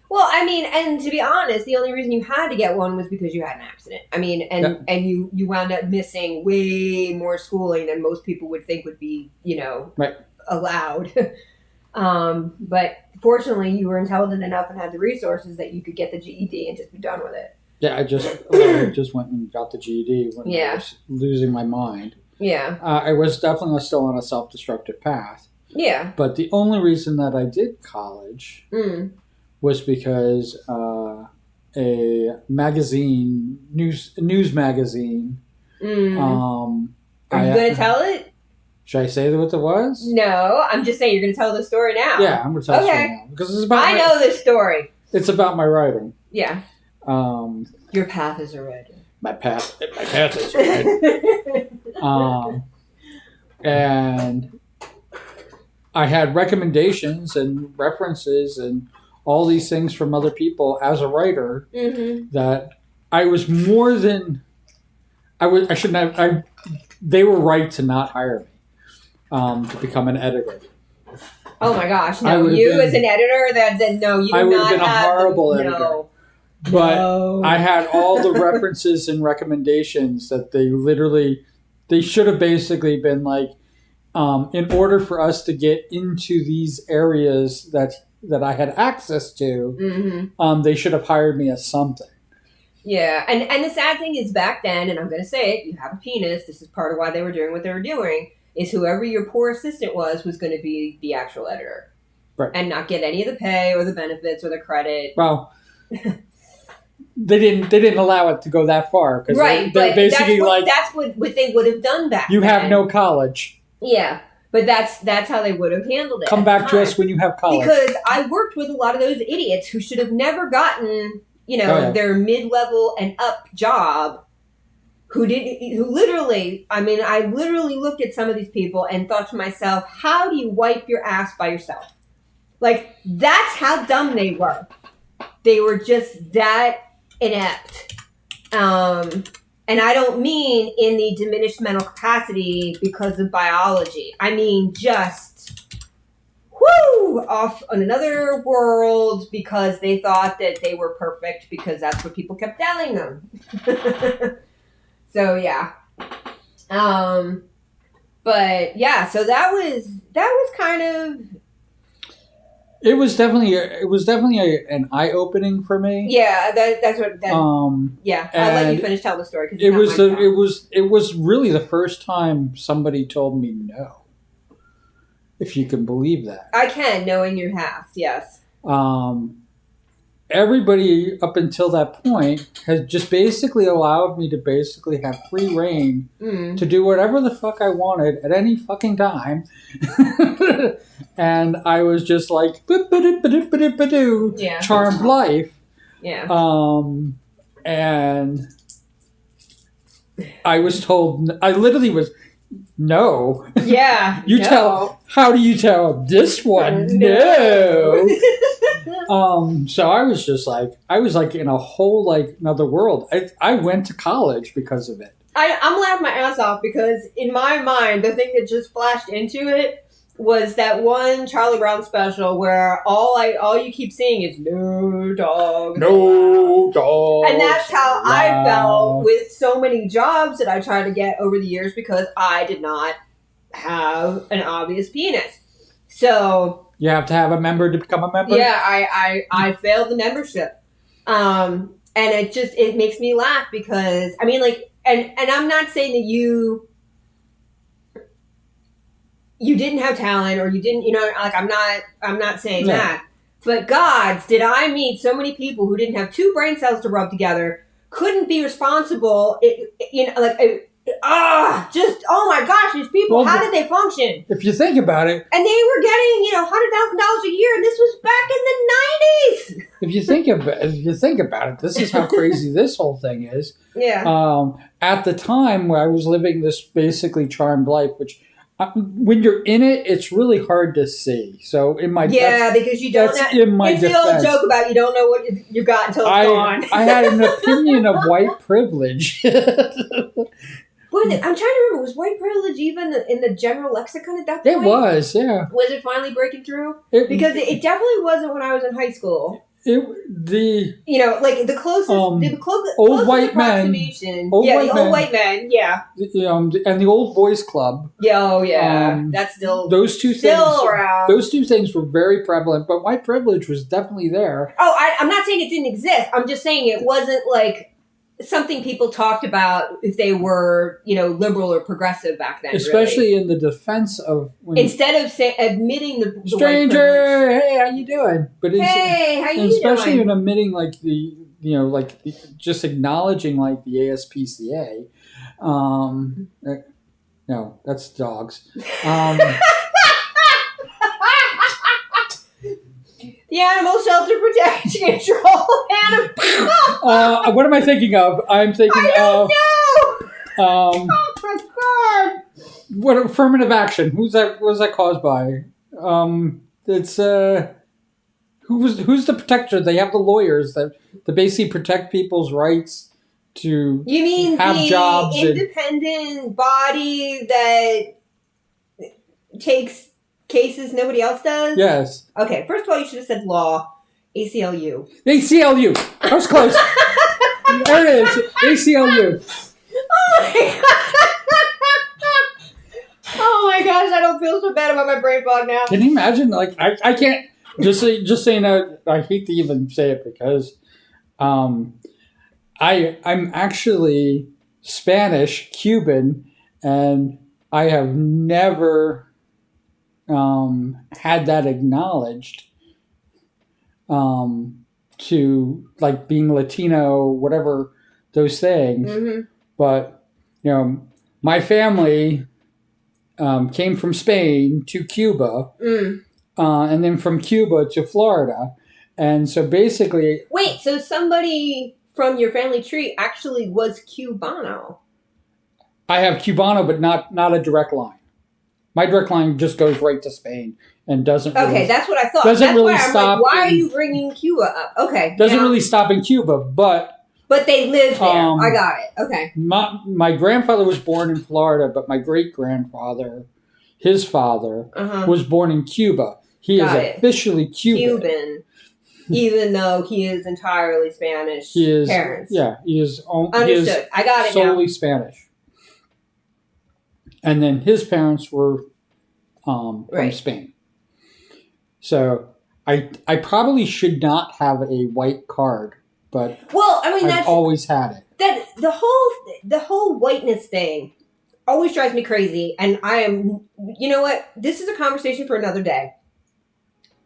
Well, and to be honest, the only reason you had to get one was because you had an accident. And you wound up missing way more schooling than most people would think would be, allowed. But fortunately, you were intelligent enough and had the resources that you could get the GED and just be done with it. Yeah, I just went and got the GED when I was losing my mind. Yeah. I was definitely still on a self-destructive path. Yeah. But the only reason that I did college was because a magazine, news magazine. Are you going to tell it? Should I say what it was? No, I'm just saying you're going to tell the story now. Yeah, I'm going to tell the story now. Because it's about I know this story. It's about my writing. Yeah. Your path is red. My path is red. And I had recommendations and references and all these things from other people as a writer that I was more than I shouldn't have. They were right to not hire me to become an editor. Oh my gosh! No, you as an editor, no, you. I would have been a horrible editor. No. But I had all the references and recommendations that they should have basically been like, in order for us to get into these areas that I had access to, they should have hired me as something. Yeah, and the sad thing is back then, and I'm going to say it, you have a penis, this is part of why they were doing what they were doing, is whoever your poor assistant was going to be the actual editor. Right. And not get any of the pay or the benefits or the credit. Well... They didn't allow it to go that far because they're basically that's what they would have done back then. You have no college. Yeah, but that's how they would have handled it. Come back to us when you have college. Because I worked with a lot of those idiots who should have never gotten their mid-level and up job, who literally, I mean, I literally looked at some of these people and thought to myself, how do you wipe your ass by yourself? Like, that's how dumb they were. They were just that inept. And I don't mean in the diminished mental capacity because of biology. I mean just, off on another world because they thought that they were perfect because that's what people kept telling them. So, yeah. But, yeah, so that was kind of... It was definitely an eye opening for me. Yeah, that's what. Yeah, I'll let you finish telling the story. It was really the first time somebody told me no. If you can believe that, I can, knowing your past. Yes. Everybody up until that point has just basically allowed me to basically have free reign to do whatever the fuck I wanted at any fucking time. And I was just like, charmed life. Yeah. And I was told, I literally was, no. Yeah. How do you tell this one? No. So I was just like, in a whole, like, another world. I went to college because of it. I'm laughing my ass off because in my mind, the thing that just flashed into it was that one Charlie Brown special where all you keep seeing is no dog. No dog. And that's how I felt with so many jobs that I tried to get over the years because I did not have an obvious penis. So you have to have a member to become a member? Yeah, I failed the membership. And it makes me laugh because I mean, like, and I'm not saying that you didn't have talent or you didn't, like, I'm not saying that. But gods, did I meet so many people who didn't have two brain cells to rub together, couldn't be responsible, oh my gosh, these people, how did they function? If you think about it. And they were getting, $100,000 a year, and this was back in the 90s. If you think about it, this is how crazy this whole thing is. Yeah. At the time where I was living this basically charmed life, which when you're in it, it's really hard to see. So because you don't. It's the old joke about you don't know what you got until it's gone. I had an opinion of white privilege. I'm trying to remember. Was white privilege even in the general lexicon at that point? It was, yeah. Was it finally breaking through? Because it definitely wasn't when I was in high school. The closest, old white men, old white men, yeah. And the old boys club. Yeah, that's still those two still things. Around. Those two things were very prevalent, but white privilege was definitely there. Oh, I'm not saying it didn't exist. I'm just saying it wasn't like something people talked about if they were, liberal or progressive back then. Especially really. in the defense of instead of admitting the stranger, hey, how you doing? But hey, how you doing? Especially in admitting just acknowledging like the ASPCA. No, that's dogs. The Animal Shelter Protection Control. What am I thinking of? I'm thinking of. Oh my God! What affirmative action? Who's that? What was that caused by? It's who's the protector? They have the lawyers that basically protect people's rights to. You mean have the jobs independent body that takes cases nobody else does? Yes. Okay, first of all, you should have said law. ACLU. ACLU. I was close. There it is. ACLU. Oh my gosh, I don't feel so bad about my brain fog now. Can you imagine? Like, I can't. Just saying that. I hate to even say it because, I'm actually Spanish, Cuban, and I have never had that acknowledged to like being Latino, whatever those things. Mm-hmm. But my family came from Spain to Cuba, and then from Cuba to Florida, and so basically. Wait, so somebody from your family tree actually was Cubano? I have Cubano, but not a direct line. My direct line just goes right to Spain and doesn't. Okay, really, that's what I thought. Doesn't that's really why I'm stop. Like, why are you bringing Cuba up? Okay, Doesn't really stop in Cuba, but they live there. I got it. Okay. My grandfather was born in Florida, but my great grandfather, his father, was born in Cuba. He is officially Cuban. Even though he is entirely Spanish parents. Yeah, he is understood. I got it solely now. Spanish. And then his parents were from Spain. So I probably should not have a white card, but I've always had it. That the whole whiteness thing always drives me crazy, and I am. You know what? This is a conversation for another day.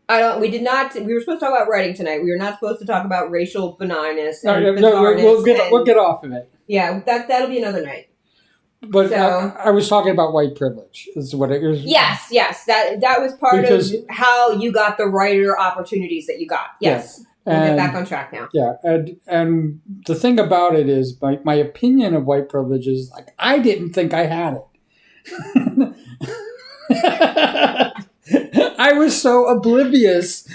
We were supposed to talk about writing tonight. We were not supposed to talk about racial benignness. We'll get off of it. Yeah, that'll be another night. But I was talking about white privilege. Is what it is. Yes. That was part of how you got the writer opportunities that you got. Yes. Yeah. We'll get back on track now. Yeah, and the thing about it is, my opinion of white privilege is like I didn't think I had it. I was so oblivious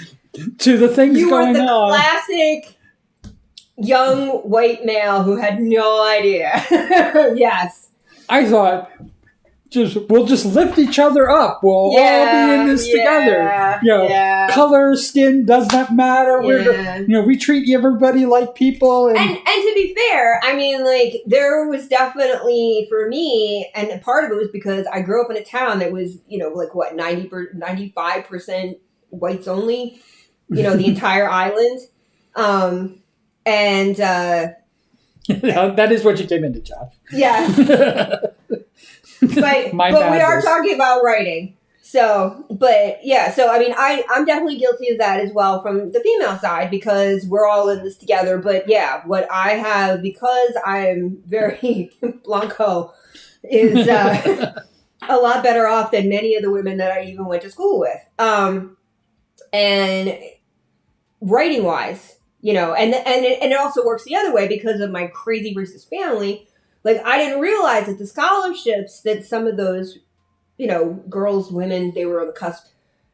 to the things going on. You were the classic young white male who had no idea. Yes. I thought, we'll just lift each other up. We'll all be in this together. Color, skin does not matter. We treat everybody like people. And to be fair, I mean, like, there was definitely, for me, and part of it was because I grew up in a town that was, 95% whites only, the entire island. That is what you came into, Josh. Yeah. But we are talking about writing. So I mean, I'm definitely guilty of that as well from the female side because we're all in this together. But yeah, what I have, because I'm very Blanco, is a lot better off than many of the women that I even went to school with. And writing wise, and it also works the other way because of my crazy racist family. Like, I didn't realize that the scholarships that some of those, girls, women, they were on the cusp,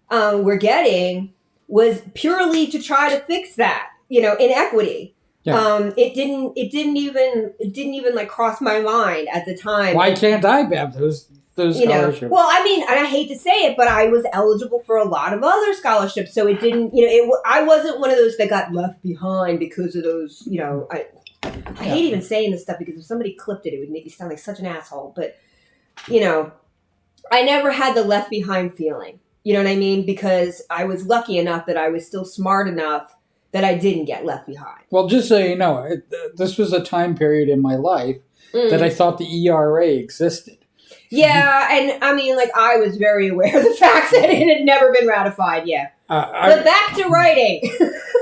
were getting was purely to try to fix that, inequity. Yeah. It didn't even like cross my mind at the time. Why can't I have those scholarships? Well, I mean, and I hate to say it, but I was eligible for a lot of other scholarships, so it didn't, I wasn't one of those that got left behind because of those, I hate even saying this stuff because if somebody clipped it, it would make me sound like such an asshole. But, I never had the left behind feeling. You know what I mean? Because I was lucky enough that I was still smart enough that I didn't get left behind. Well, just so you know, this was a time period in my life that I thought the ERA existed. Yeah, and I mean, like, I was very aware of the fact that it had never been ratified yet. But back to writing.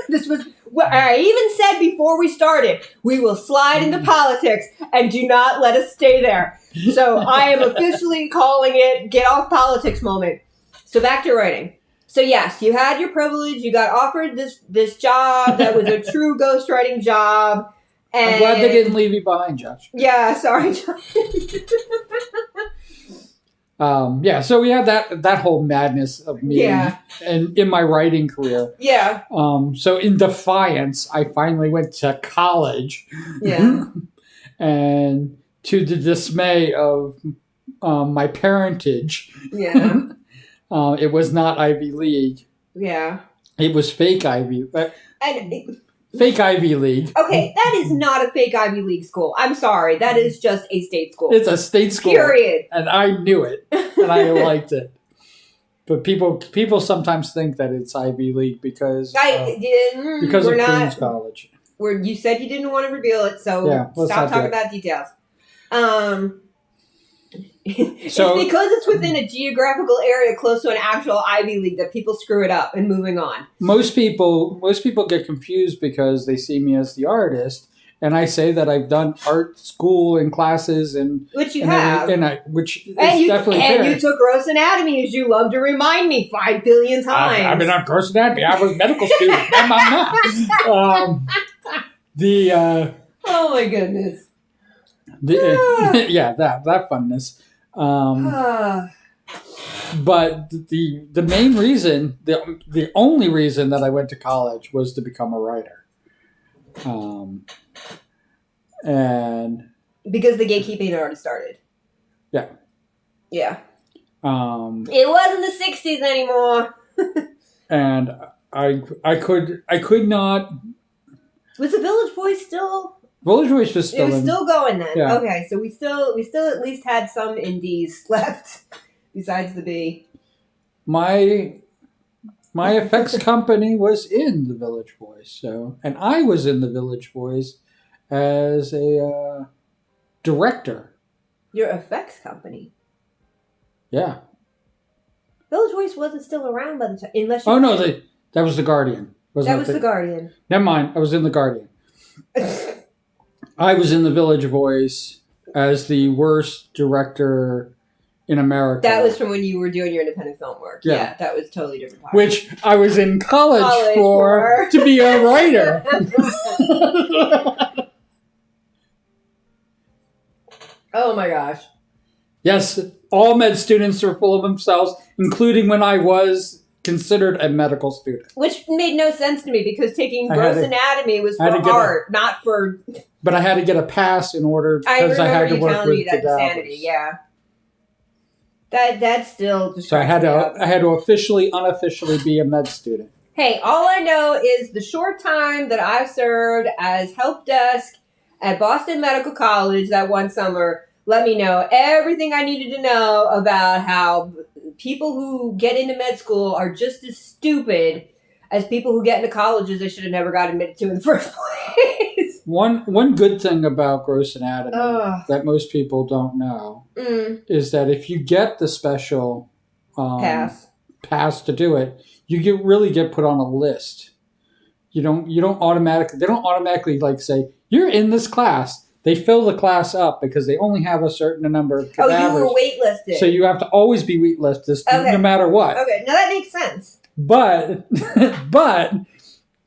This was what I even said before we started. We will slide into politics and do not let us stay there. So I am officially calling it get off politics moment. So back to writing. So yes, you had your privilege. You got offered this job that was a true ghostwriting job. And I'm glad they didn't leave you behind, Josh. Yeah, sorry, Josh. So we had that whole madness of me and in my writing career. Yeah. So in defiance, I finally went to college. Yeah. And to the dismay of my parentage. Yeah. It was not Ivy League. Yeah. It was fake Ivy. Fake Ivy League. Okay, that is not a fake Ivy League school. I'm sorry. That is just a state school. It's a state school. Period. And I knew it. And I liked it. But people sometimes think that it's Ivy League because of Queens College. You said you didn't want to reveal it, so stop talking about details. It's because it's within a geographical area close to an actual Ivy League that people screw it up and moving on. Most people get confused because they see me as the artist, and I say that I've done art school and classes which you have, which is definitely fair. And you took gross anatomy, as you love to remind me 5 billion times. I've been on gross anatomy. I was a medical student. I'm not. Oh my goodness. Yeah, that funness. But the main reason, the only reason that I went to college was to become a writer. And because the gatekeeping had already started. Yeah. Yeah. It wasn't the 60s anymore. And I could not. Was the Village Voice still? Village Voice was still. It was still going then. Yeah. Okay, so we still at least had some indies left besides the Bee. My effects company was in the Village Voice, and I was in the Village Voice as a director. Your effects company? Yeah. Village Voice wasn't still around by the time, unless. Oh no, that was the Guardian. That was the Guardian. Never mind, I was in the Guardian. I was in the Village Voice as the worst director in America. That was from when you were doing your independent film work. Yeah, that was totally different. Part. Which I was in college for to be a writer. Oh my gosh. Yes, all med students are full of themselves, including when I was considered a medical student. Which made no sense to me because taking gross anatomy was for art, not for... But I had to get a pass in order because I had to work with insanity. Yeah. That's still just... So I had to officially, unofficially be a med student. Hey, all I know is the short time that I served as help desk at Boston Medical College that one summer let me know everything I needed to know about how people who get into med school are just as stupid as people who get into colleges they should have never got admitted to in the first place. One good thing about gross anatomy that most people don't know is that if you get the special pass to do it, you really get put on a list. They don't automatically like say you're in this class. They fill the class up because they only have a certain number of cadavers. Oh, you were waitlisted. So you have to always be waitlisted no matter what. Okay, now that makes sense. But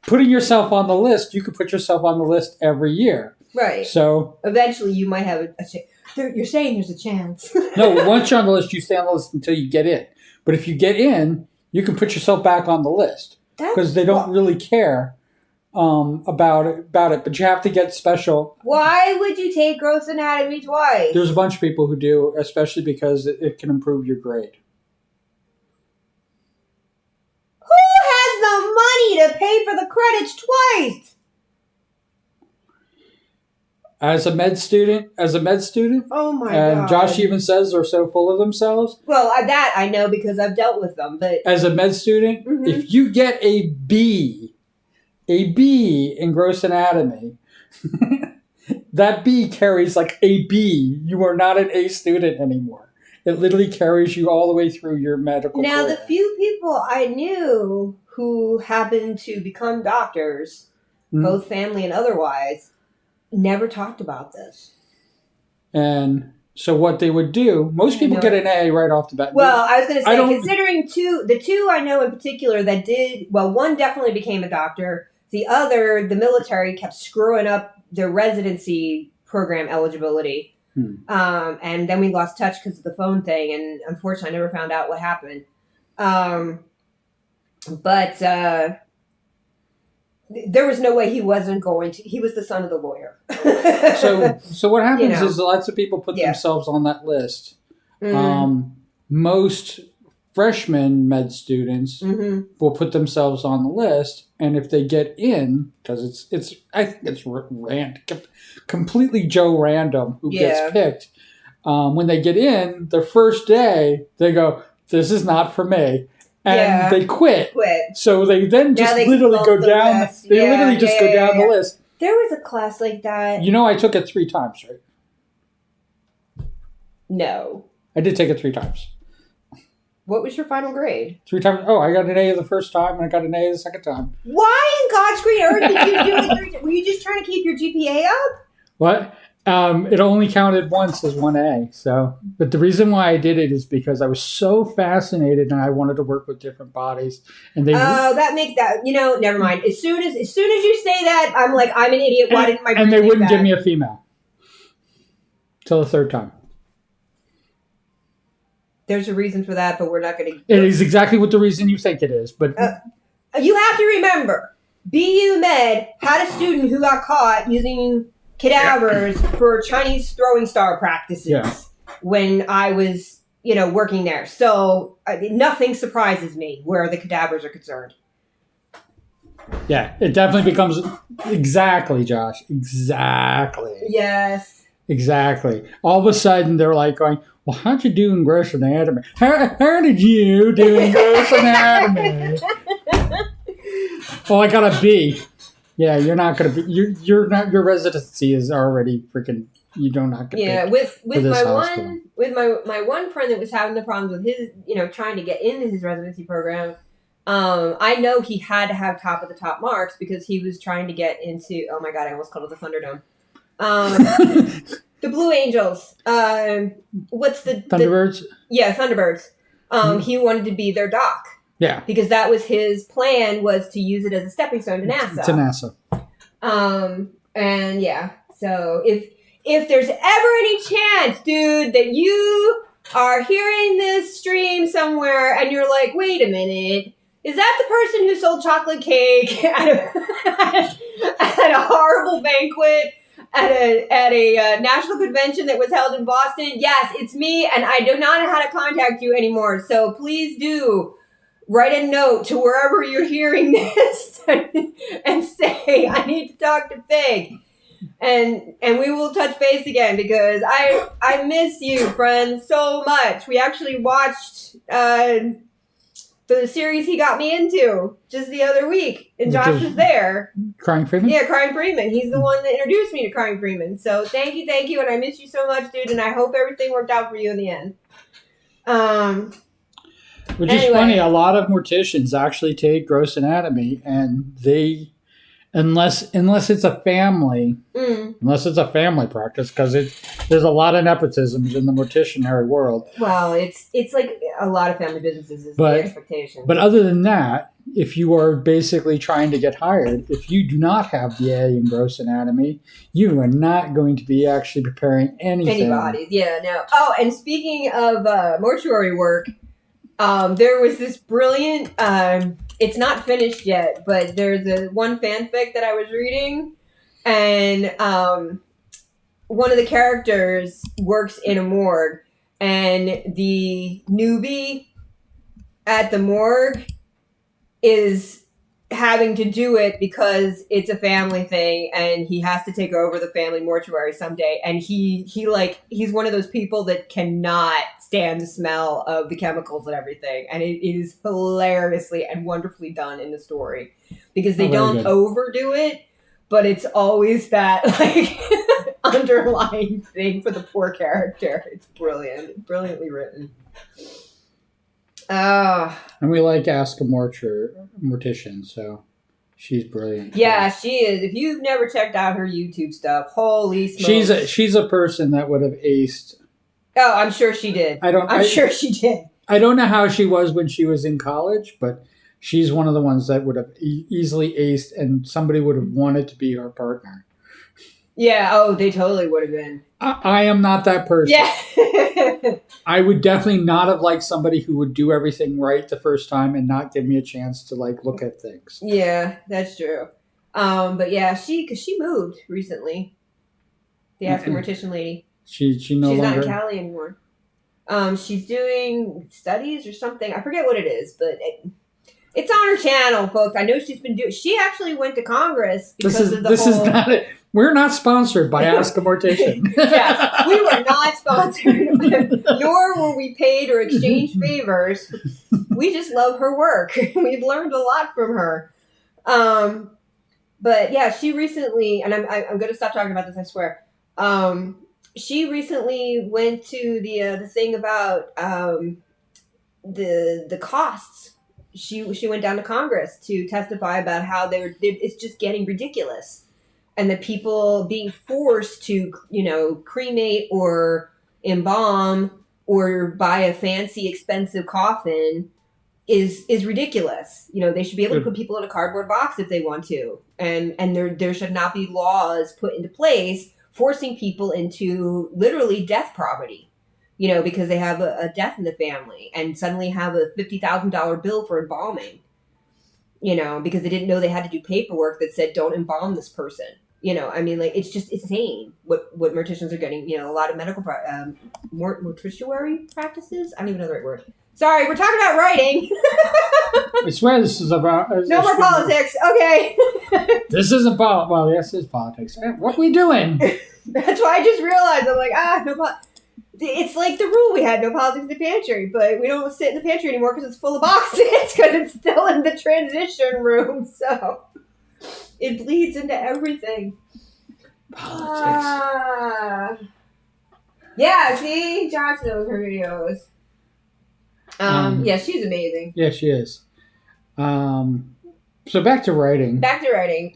putting yourself on the list, you could put yourself on the list every year. Right. So eventually you might have a chance. You're saying there's a chance. No, once you're on the list, you stay on the list until you get in. But if you get in, you can put yourself back on the list because they don't really care about it. But you have to get special. Why would you take gross anatomy twice? There's a bunch of people who do, especially because it can improve your grade. Who has the money to pay for the credits twice? As a med student. Oh my god! And Josh even says they're so full of themselves. Well, that I know because I've dealt with them. But as a med student, if you get a B in gross anatomy, that B carries like a B. You are not an A student anymore. It literally carries you all the way through your medical career. The few people I knew who happened to become doctors, both family and otherwise, never talked about this. And so what they would do, most people get an A right off the bat. Well, I was going to say, considering the two I know in particular that did, well, one definitely became a doctor. The other, the military, kept screwing up their residency program eligibility. And then we lost touch because of the phone thing. And unfortunately, I never found out what happened. But there was no way he wasn't going to. He was the son of the lawyer. So what happens is lots of people put themselves on that list. Most freshman med students will put themselves on the list, and if they get in, because I think it's completely Joe random who gets picked. When they get in, the first day they go, "This is not for me." And they quit. So they then just literally go down. They literally just go down the list. There was a class like that. I took it 3 times, right? No. I did take it 3 times. What was your final grade? 3 times. Oh, I got an A the first time, and I got an A the second time. Why in God's green earth did you do it 3 times? Were you just trying to keep your GPA up? What? It only counted once as 1A. So, but the reason why I did it is because I was so fascinated and I wanted to work with different bodies. And they that makes that never mind. As soon as you say that, I'm like, I'm an idiot. Why didn't my and they wouldn't give me a female. Till the third time. There's a reason for that, but we're not going to... It is exactly what the reason you think it is, but... you have to remember, BU Med had a student who got caught using cadavers for Chinese throwing star practices when I was, working there. So nothing surprises me where the cadavers are concerned. Yeah, it definitely becomes... Exactly, Josh. Exactly. Yes. Exactly. All of a sudden, they're like going, well, how'd you do in gross anatomy? How did you do in gross anatomy? Well, I got a B. Yeah, you're not going to be... You're not... Your residency is already freaking... You don't have to with my one friend that was having the problems with his, trying to get into his residency program, I know he had to have top of the top marks because he was trying to get into, oh my God, I almost called it the Thunderdome. The Blue Angels. What's the... Thunderbirds? Thunderbirds. He wanted to be their doc. Yeah. Because that was his plan, was to use it as a stepping stone to NASA. And yeah, so if there's ever any chance, dude, that you are hearing this stream somewhere and you're like, wait a minute, is that the person who sold chocolate cake at a horrible banquet at a national convention that was held in Boston? Yes, it's me, and I do not know how to contact you anymore. So please do write a note to wherever you're hearing this and say, I need to talk to Fig. And we will touch base again because I miss you, friends, so much. We actually watched the series he got me into just the other week, and Josh was there. Crying Freeman? Yeah, Crying Freeman. He's the one that introduced me to Crying Freeman. So thank you, and I miss you so much, dude, and I hope everything worked out for you in the end. Which is funny, a lot of morticians actually take gross anatomy, and they, unless it's a family practice, because there's a lot of nepotisms in the morticianary world. Well, it's like a lot of family businesses is the expectation. But other than that, if you are basically trying to get hired, if you do not have the A in gross anatomy, you are not going to be actually preparing anything. Anybody's, yeah, no. Oh, and speaking of mortuary work, there was this brilliant, it's not finished yet, but there's one fanfic that I was reading, and one of the characters works in a morgue, and the newbie at the morgue is having to do it because it's a family thing and he has to take over the family mortuary someday, and he's one of those people that cannot stand the smell of the chemicals and everything, and it is hilariously and wonderfully done in the story because they don't overdo it, but it's always that like underlying thing for the poor character. It's brilliantly written. And we like Ask a Mortician, so she's brilliant. Yeah, she is. If you've never checked out her YouTube stuff, holy smokes. She's a person that would have aced. Oh, I'm sure she did. I'm sure she did. I don't know how she was when she was in college, but she's one of the ones that would have easily aced, and somebody would have wanted to be her partner. Yeah, oh, they totally would have been. I am not that person. Yeah. I would definitely not have liked somebody who would do everything right the first time and not give me a chance to look at things. Yeah, that's true. But yeah, because she moved recently. The Ask a Mortician lady. She's not in Cali anymore. She's doing studies or something. I forget what it is, but it's on her channel, folks. I know she's been doing. She actually went to Congress because of the This is not it. We're not sponsored by Ask a Mortician. Yes, we were not sponsored, nor were we paid or exchanged favors. We just love her work. We've learned a lot from her. But yeah, she recently, and I'm going to stop talking about this, I swear. She recently went to the thing about the costs. She went down to Congress to testify about how it's just getting ridiculous. And the people being forced to, cremate or embalm or buy a fancy, expensive coffin is ridiculous. They should be able to put people in a cardboard box if they want to. And there should not be laws put into place forcing people into literally death poverty. Because they have a death in the family and suddenly have a $50,000 bill for embalming. Because they didn't know they had to do paperwork that said don't embalm this person. It's just insane what morticians are getting. A lot of medical mortuary practices. I don't even know the right word. Sorry, we're talking about writing. I swear this is about... No more politics. Okay. This isn't politics. Well, yes, it's politics. What are we doing? That's why I just realized. I'm like, no politics. It's like the rule we had, no politics in the pantry, but we don't sit in the pantry anymore because it's full of boxes because it's still in the transition room, so it bleeds into everything. Politics. Yeah, see? Josh knows her videos. Yeah, she's amazing. Yeah, she is. So back to writing.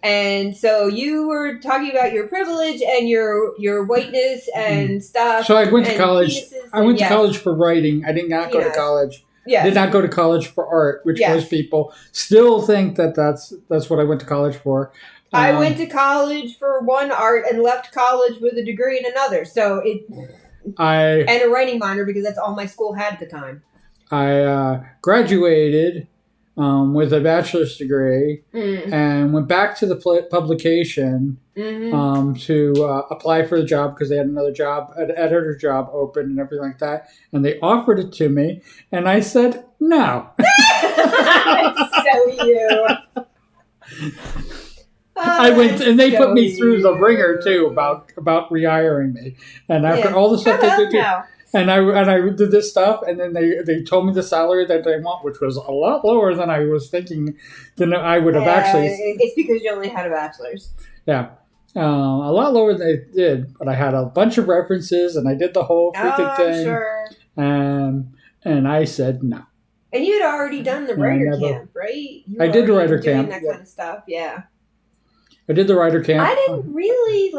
And so you were talking about your privilege and your whiteness and stuff. So I went to college. I went to college for writing. I did not go to college. Yeah. Did not go to college for art, which most people still think that's what I went to college for. I went to college for one art and left college with a degree in another. So and a writing minor because that's all my school had at the time. I graduated with a bachelor's degree and went back to the publication to apply for the job because they had another job, an editor job open and everything like that. And they offered it to me. And I said, no. So you. I went, and they put me through the ringer too about rehiring me. And after all the stuff they did, and I did this stuff, and then they told me the salary that they want, which was a lot lower than I was thinking than I would have actually. It's because you only had a bachelor's. Yeah, a lot lower than they did, but I had a bunch of references, and I did the whole freaking thing. Sure. And I said no. And you had already done the writer camp, right? I did the writer camp. That kind of stuff, yeah. I did the writer camp. I didn't really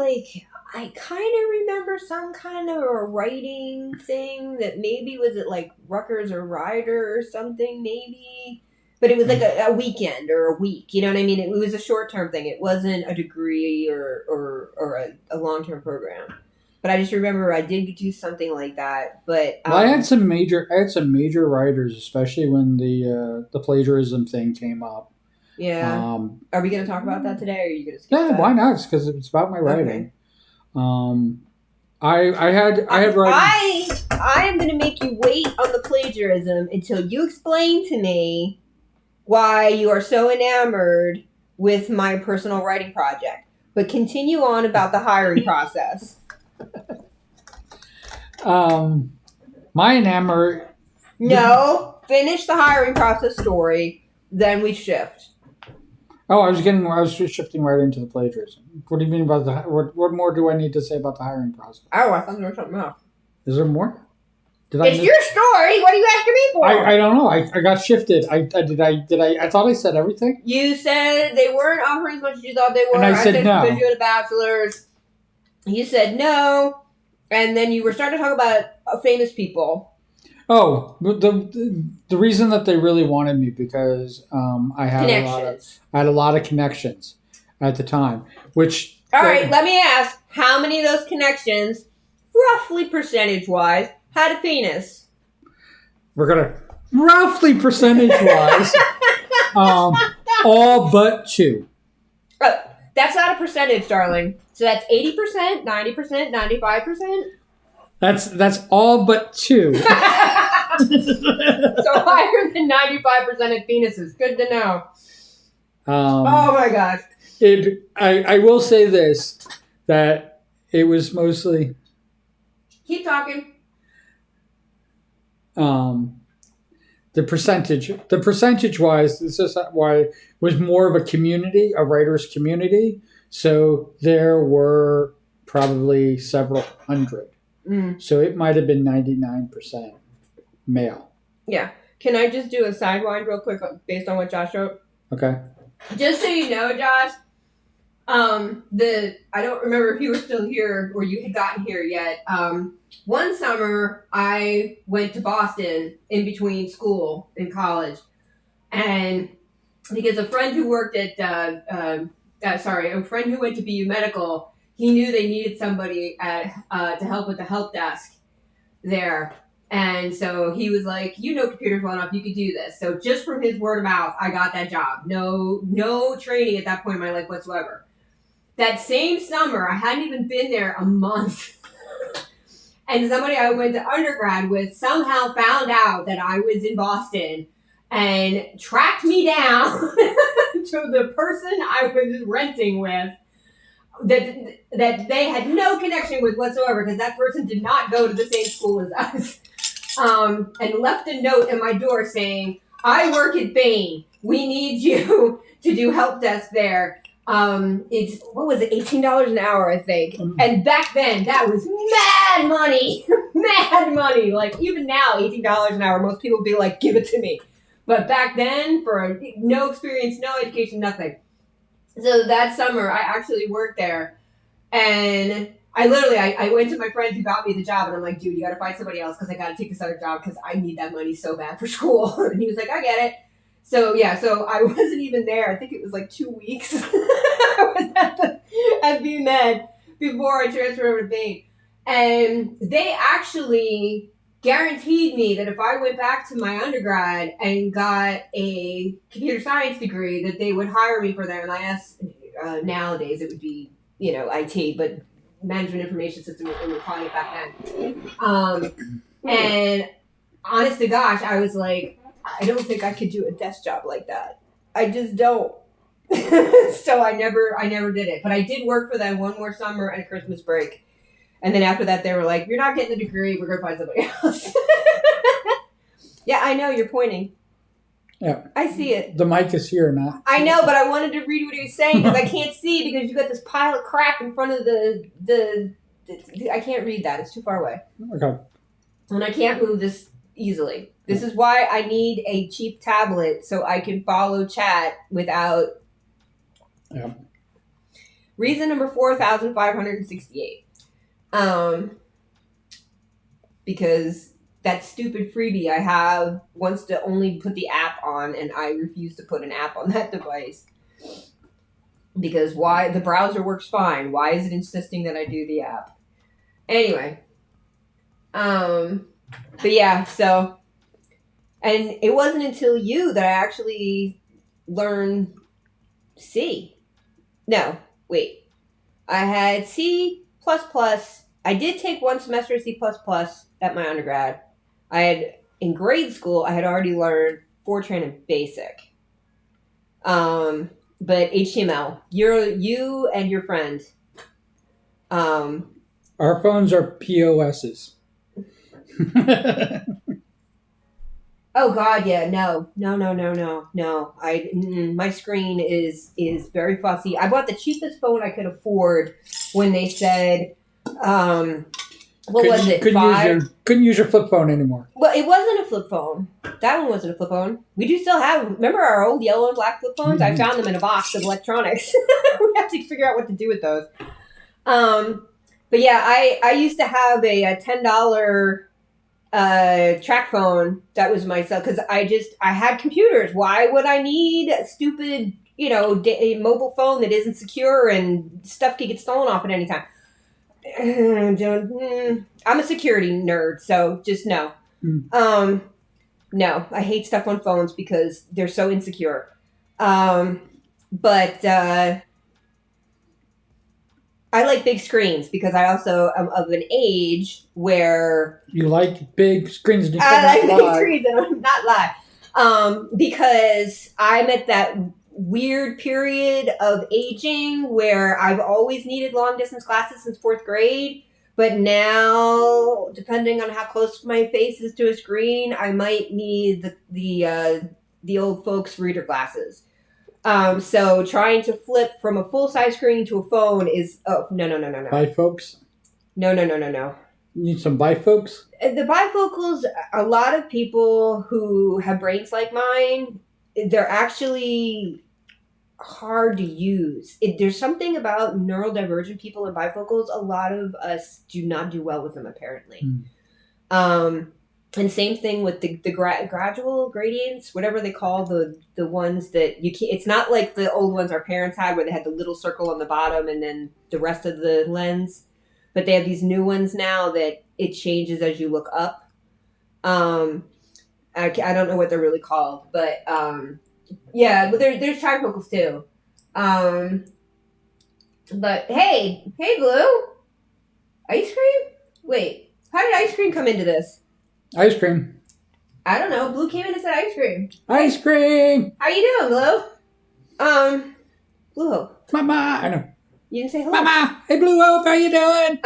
I kind of remember some kind of a writing thing that maybe was it like Rutgers or Rider or something maybe, but it was like a weekend or a week. You know what I mean? It was a short term thing. It wasn't a degree or a long term program. But I just remember I did do something like that. But I had some major writers, especially when the plagiarism thing came up. Yeah. Are we going to talk about that today, or are you going to skip that? Why not? Because it's about my writing. Okay. I had writing. I am going to make you wait on the plagiarism until you explain to me why you are so enamored with my personal writing project. But continue on about the hiring process. My enamor. No, finish the hiring process story. Then we shift. Oh, I was just shifting right into the plagiarism. What do you mean about what more do I need to say about the hiring process? Oh, I thought there was something else. Is there more? It's your story. What are you asking me for? I don't know. I got shifted. I thought I said everything. You said they weren't offering as much as you thought they were. And I said no. Because you had a bachelor's. You said no. And then you were starting to talk about famous people. Oh, the reason that they really wanted me because I had a lot of connections at the time. Which all right, let me ask: how many of those connections, roughly percentage-wise, had a penis? We're gonna roughly percentage-wise, all but 2. Oh, that's not a percentage, darling. So that's 80%, 90%, 95%. That's all but 2. So higher than 95% of penises. Good to know. Oh my gosh. I will say this, that it was mostly... Keep talking. The percentage-wise, this is why it was more of a community, a writer's community. So there were probably several hundred. So it might have been 99% male. Yeah. Can I just do a sidewind real quick based on what Josh wrote? Okay. Just so you know, Josh, I don't remember if you were still here or you had gotten here yet. One summer I went to Boston in between school and college, and because a friend who worked at a friend who went to BU Medical he knew they needed somebody to help with the help desk there. And so he was like, you know computers well enough, you could do this. So just from his word of mouth, I got that job. No training at that point in my life whatsoever. That same summer, I hadn't even been there a month. And somebody I went to undergrad with somehow found out that I was in Boston and tracked me down to the person I was renting with that they had no connection with whatsoever, because that person did not go to the same school as us. And left a note at my door saying, I work at Bain. We need you to do help desk there. It's, what was it, $18 an hour, I think. And back then, that was mad money. Mad money. Like, even now, $18 an hour, most people would be like, give it to me. But back then, for no experience, no education, nothing. So that summer, I actually worked there. And I went to my friend who got me the job, and I'm like, dude, you got to find somebody else because I got to take this other job because I need that money so bad for school. And he was like, I get it. So I wasn't even there. I think it was like 2 weeks. I was at BMed before I transferred over to Bain. And they actually guaranteed me that if I went back to my undergrad and got a computer science degree, that they would hire me for their MIS. Nowadays it would be, IT, but management information system, and we're calling it back then. And honest to gosh, I was like, I don't think I could do a desk job like that. I just don't. So I never did it. But I did work for them one more summer and a Christmas break. And then after that, they were like, you're not getting the degree. We're going to find somebody else. Yeah, I know. You're pointing. Yeah. I see it. The mic is here now. I know, but I wanted to read what he was saying because I can't see because you got this pile of crap in front of the I can't read that. It's too far away. Okay. And I can't move this easily. This is why I need a cheap tablet so I can follow chat without... Yeah. Reason number 4,568. Because that stupid freebie I have wants to only put the app on, and I refuse to put an app on that device. Because why? The browser works fine. Why is it insisting that I do the app? Anyway. But yeah, so... And it wasn't until you that I actually learned C. No, wait. I had C++. I did take one semester of C++ at my undergrad. In grade school, I had already learned Fortran and BASIC. But HTML, you and your friend. Our phones are POSs. Oh God, yeah, no. My screen is very fussy. I bought the cheapest phone I could afford when they said, was it? Couldn't use your flip phone anymore. Well, it wasn't a flip phone. That one wasn't a flip phone. We do still have. Remember our old yellow and black flip phones? Mm-hmm. I found them in a box of electronics. We have to figure out what to do with those. But yeah, I used to have a $10 track phone that was myself because I had computers. Why would I need a stupid a mobile phone that isn't secure and stuff can get stolen off at any time? I'm a security nerd, so just no. No, I hate stuff on phones because they're so insecure. But I like big screens because I also am of an age where... You like big screens and you I like big screens and I'm not live. Because I'm at that weird period of aging where I've always needed long distance classes since 4th grade. But now, depending on how close my face is to a screen, I might need the old folks reader glasses. So trying to flip from a full-size screen to a phone is... Oh, no. Bifocals? No. You need some bifocals? The bifocals, a lot of people who have brains like mine, they're actually hard to use. There's something about neurodivergent people and bifocals. A lot of us do not do well with them, apparently. And same thing with the gradual gradients, whatever they call the ones that you can't. It's not like the old ones our parents had, where they had the little circle on the bottom and then the rest of the lens. But they have these new ones now that it changes as you look up. I don't know what they're really called, but yeah, but there's trifocals too. But hey, Blue, ice cream? Wait, how did ice cream come into this? Ice cream. I don't know. Blue came in and said ice cream. Ice cream. How you doing, Blue? Blue. Mama. I know. You didn't say hello. Mama. Hey, Blue Hope. How you doing?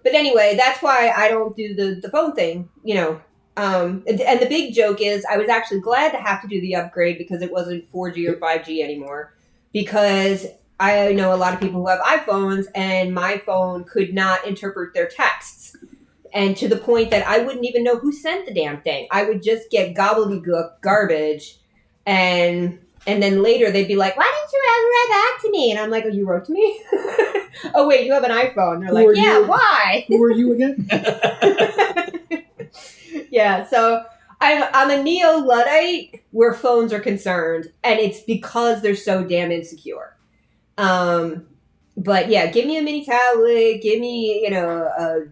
But anyway, that's why I don't do the phone thing, you know. And the big joke is I was actually glad to have to do the upgrade because it wasn't 4G or 5G anymore. Because I know a lot of people who have iPhones and my phone could not interpret their texts. And to the point that I wouldn't even know who sent the damn thing. I would just get gobbledygook garbage. And then later they'd be like, why didn't you ever write back to me? And I'm like, oh, you wrote to me? Oh, wait, you have an iPhone. They're like, yeah, why? Who are you again? Yeah, so I'm a neo-Luddite where phones are concerned. And it's because they're so damn insecure. But yeah, give me a mini tablet. Give me, you know,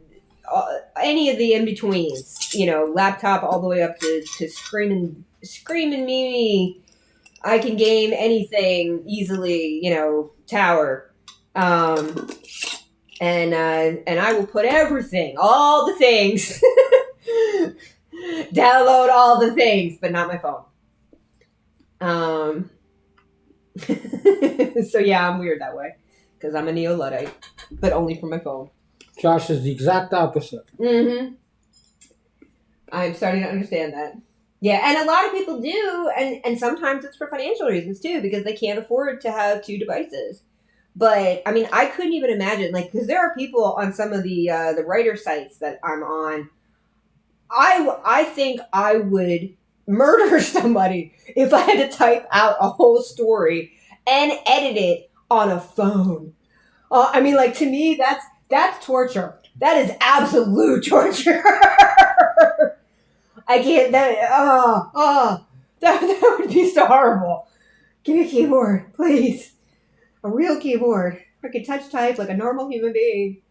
any of the in-betweens, you know, laptop all the way up to screaming Mimi. I can game anything easily, you know, tower. And I will put everything, all the things, download all the things, but not my phone. So yeah, I'm weird that way because I'm a neo-Luddite, but only for my phone. Josh is the exact opposite. Mm-hmm. I'm starting to understand that. Yeah, and a lot of people do, and sometimes it's for financial reasons too, because they can't afford to have two devices. But I mean, I couldn't even imagine, like, because there are people on some of the writer sites that I'm on. I think I would murder somebody if I had to type out a whole story and edit it on a phone. I mean, like, to me, that's torture. That is absolute torture. I can't. That would be so horrible. Give me a keyboard, please. A real keyboard. I could touch type like a normal human being,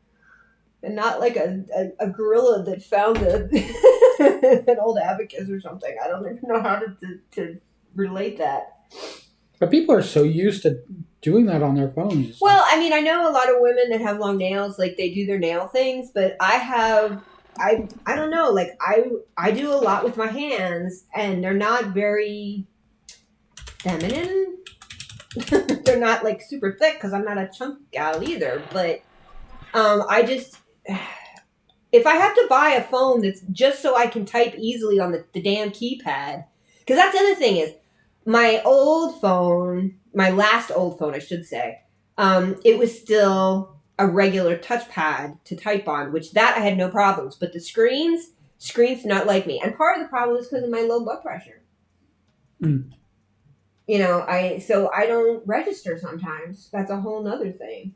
and not like a gorilla that found an old abacus or something. I don't even know how to relate that. But people are so used to doing that on their phones. Well, I mean, I know a lot of women that have long nails, like they do their nail things, but I don't know, like I do a lot with my hands and they're not very feminine. They're not like super thick because I'm not a chunk gal either, but I just, if I have to buy a phone that's just so I can type easily on the damn keypad, because that's the other thing is, my old phone, my last old phone, I should say, it was still a regular touchpad to type on, which that I had no problems. But the screens do not like me. And part of the problem is because of my low blood pressure. Mm. You know, so I don't register sometimes. That's a whole nother thing.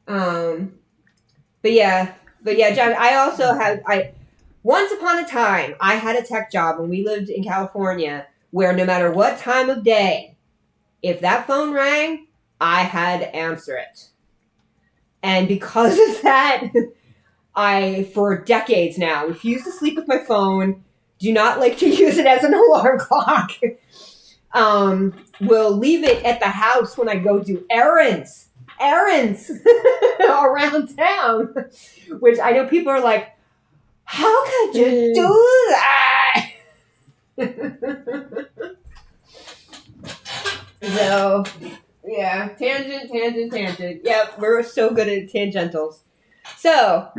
But yeah, John, I also once upon a time, I had a tech job when we lived in California where no matter what time of day, if that phone rang, I had to answer it. And because of that, I, for decades now, refuse to sleep with my phone, do not like to use it as an alarm clock, will leave it at the house when I go do errands around town, which I know people are like, how could you do that? So, yeah, tangent. Yep, we're so good at tangentials. So,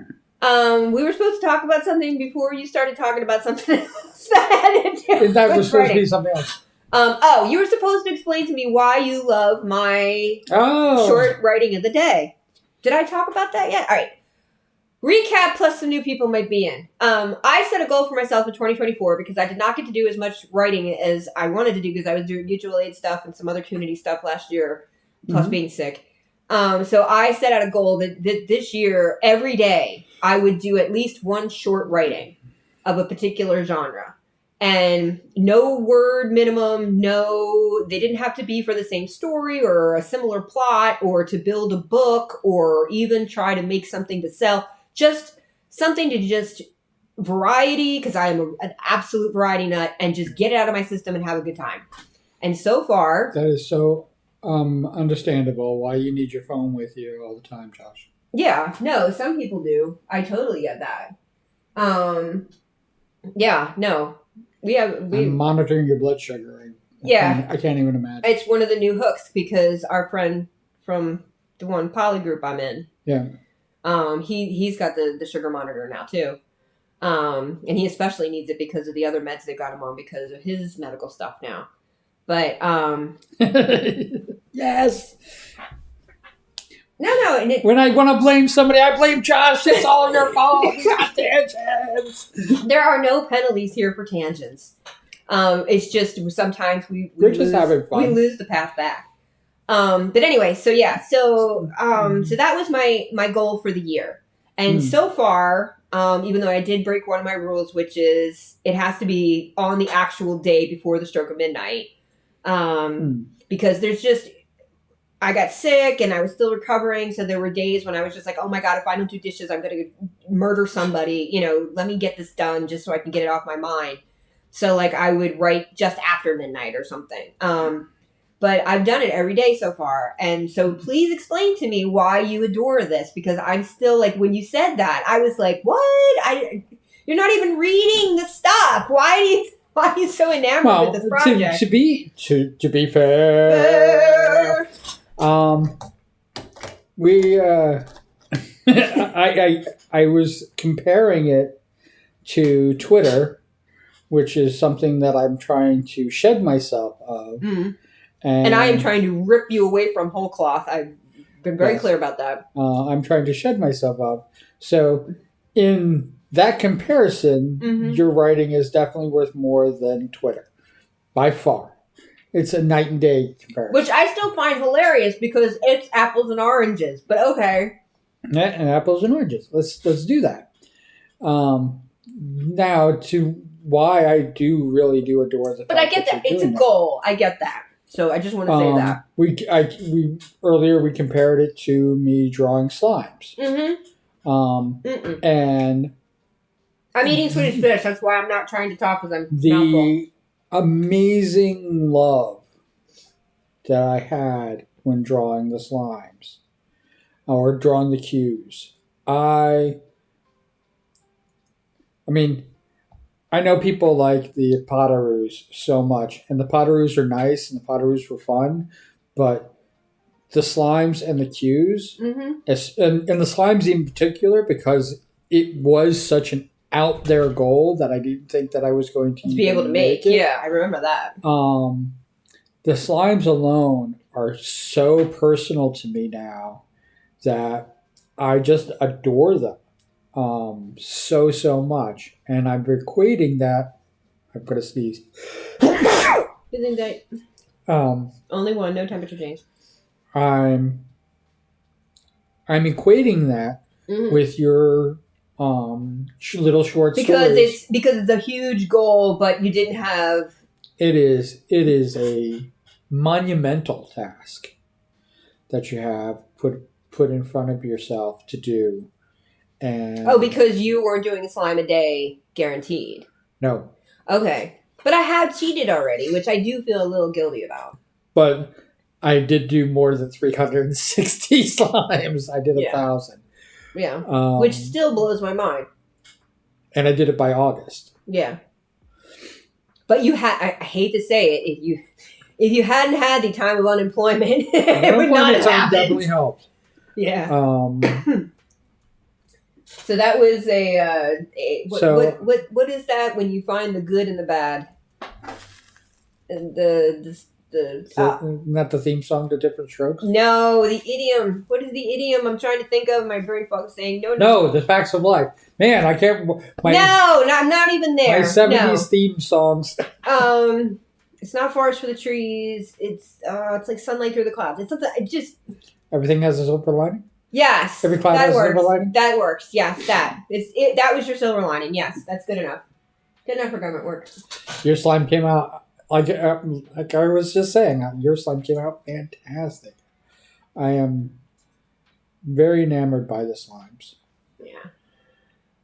we were supposed to talk about something before you started talking about something else that had to do with That was supposed writing. to be something else. You were supposed to explain to me why you love my short writing of the day. Did I talk about that yet? All right. Recap plus some new people might be in. I set a goal for myself in 2024 because I did not get to do as much writing as I wanted to do because I was doing mutual aid stuff and some other community stuff last year, plus being sick. So I set out a goal that this year, every day, I would do at least one short writing. of a particular genre. And no word minimum, they didn't have to be for the same story or a similar plot or to build a book or even try to make something to sell. Just something to just variety, because I am an absolute variety nut, and just get it out of my system and have a good time. And so far... That is so understandable why you need your phone with you all the time, Josh. Yeah, no, some people do. I totally get that. Yeah, no. I'm monitoring your blood sugar. I can't even imagine. It's one of the new hooks because our friend from the one poly group I'm in. Yeah. He's got the sugar monitor now too. And he especially needs it because of the other meds they got him on because of his medical stuff now. But yes. No. And when I want to blame somebody, I blame Josh. It's all your fault. You got tangents. There are no penalties here for tangents. It's just sometimes we're just having fun. We lose the path back. But anyway, so that was my goal for the year. And so far, even though I did break one of my rules, which is it has to be on the actual day before the stroke of midnight. Because I got sick and I was still recovering. So there were days when I was just like, oh my God, if I don't do dishes, I'm going to murder somebody. Let me get this done just so I can get it off my mind. So like I would write just after midnight or something. But I've done it every day so far. And so please explain to me why you adore this, because I'm still like, when you said that, I was like, what? You're not even reading the stuff. Why are you so enamored with this project? To be fair. I was comparing it to Twitter, which is something that I'm trying to shed myself of. Mm-hmm. And I am trying to rip you away from whole cloth. I've been very clear about that. I'm trying to shed myself of. So in that comparison, your writing is definitely worth more than Twitter. By far. It's a night and day comparison. Which I still find hilarious because it's apples and oranges. But okay. Yeah, and apples and oranges. Let's do that. Now to why I really do adore the. But I get that it's a goal. I get that. So I just want to say that we earlier we compared it to me drawing slimes. And I'm eating Swedish fish. That's why I'm not trying to talk because I'm the amazing love that I had when drawing the slimes or drawing the cues. I mean, I know people like the Potaroos so much, and the Potaroos are nice, and the Potaroos were fun, but the slimes and the cues, and the slimes in particular, because it was such an out there goal that I didn't think that I was going to be able to make it. Yeah, I remember that. The slimes alone are so personal to me now that I just adore them. So much, and I'm equating that. I'm gonna sneeze. Only one, no temperature change. I'm equating that with your little short stories because it's a huge goal, but you didn't have. It is a monumental task that you have put in front of yourself to do. And because you weren't doing a slime a day guaranteed. No. Okay. But I have cheated already, which I do feel a little guilty about. But I did do more than 360 slimes. I did 1,000. Yeah. Which still blows my mind. And I did it by August. Yeah. But I hate to say it, if you hadn't had the time of unemployment, it would not have happened. Definitely helped. Yeah. So that was what is that when you find the good and the bad? And not the theme song to Different Strokes? No, the idiom. What is the idiom I'm trying to think of? My brain fog is saying no, the facts of life. Man, I can't. I'm not even there. My 70s theme songs. It's not Forest for the Trees. It's like Sunlight Through the Clouds. It's something. It just. Everything has a silver lining? Yes. Every cloud has a silver lining? That works. Yes, that. That was your silver lining. Yes, that's good enough. Didn't know government work. Your slime came out, like I was just saying, your slime came out fantastic. I am very enamored by the slimes. Yeah.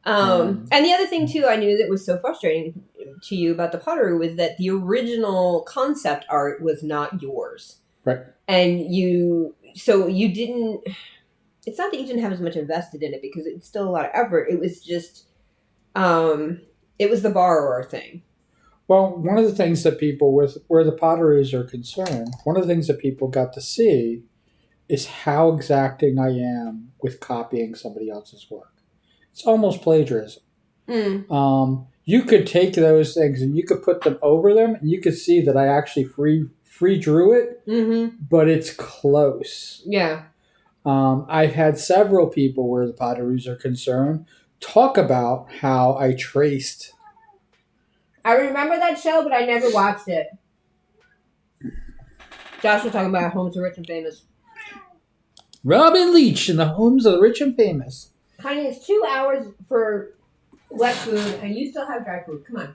And the other thing, too, I knew that was so frustrating to you about the Potteroo was that the original concept art was not yours. Right. And you didn't, it's not that you didn't have as much invested in it because it's still a lot of effort. It was just, it was the borrower thing. Well, one of the things that people, where the Potteroos are concerned, one of the things that people got to see is how exacting I am with copying somebody else's work. It's almost plagiarism. You could take those things and you could put them over them, and you could see that I actually free drew it, but it's close. Yeah. I've had several people where the Potteroos are concerned talk about how I traced. I remember that show, but I never watched it. Josh was talking about Homes of Rich and Famous. Robin Leach in the Homes of the Rich and Famous. Honey, it's 2 hours for wet food, and you still have dry food. Come on.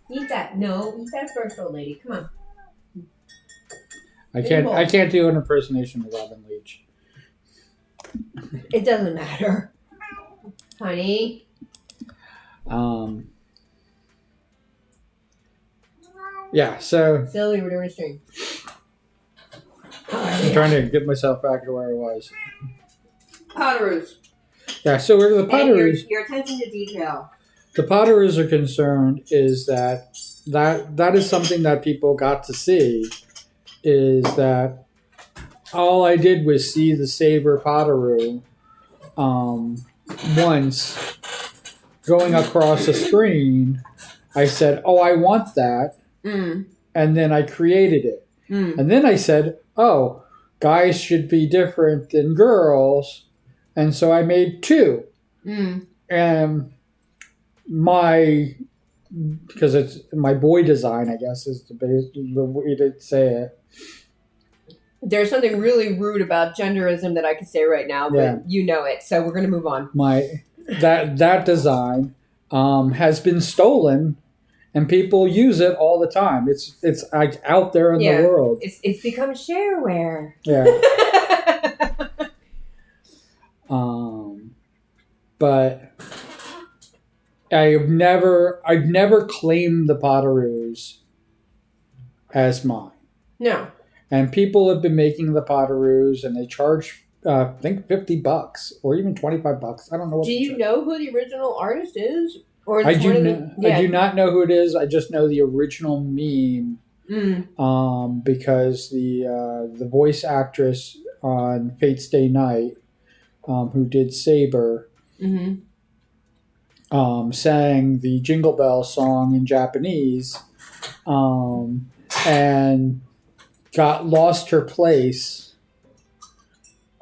Eat that. No, eat that first, old lady. Come on. I can't do an impersonation of Robin Leach. It doesn't matter. Honey. Yeah, so Silly, we're doing a stream. I'm trying to get myself back to where I was. Potteroos. Yeah, so where the Potteroos, your attention to detail. the Potteroos are concerned is that is something that people got to see, is that all I did was see the Saber Potteroo once going across the screen. I said, "Oh, I want that," and then I created it, and then I said, "Oh, guys should be different than girls." And so I made 2. And because it's my boy design, I guess, is the way to say it. There's something really rude about genderism that I could say right now, but you know it, so we're going to move on. That design has been stolen, and people use it all the time. It's like out there in the world. It's become shareware. Yeah. But I've never claimed the Potteroos as mine. No. And people have been making the Potteroos, and they charge, I think, $50 or even $25. I don't know what. Do you know who the original artist is? Or I do not know who it is. I just know the original meme. Because the voice actress on Fate's Day Night, who did Saber, sang the Jingle Bell song in Japanese, and lost her place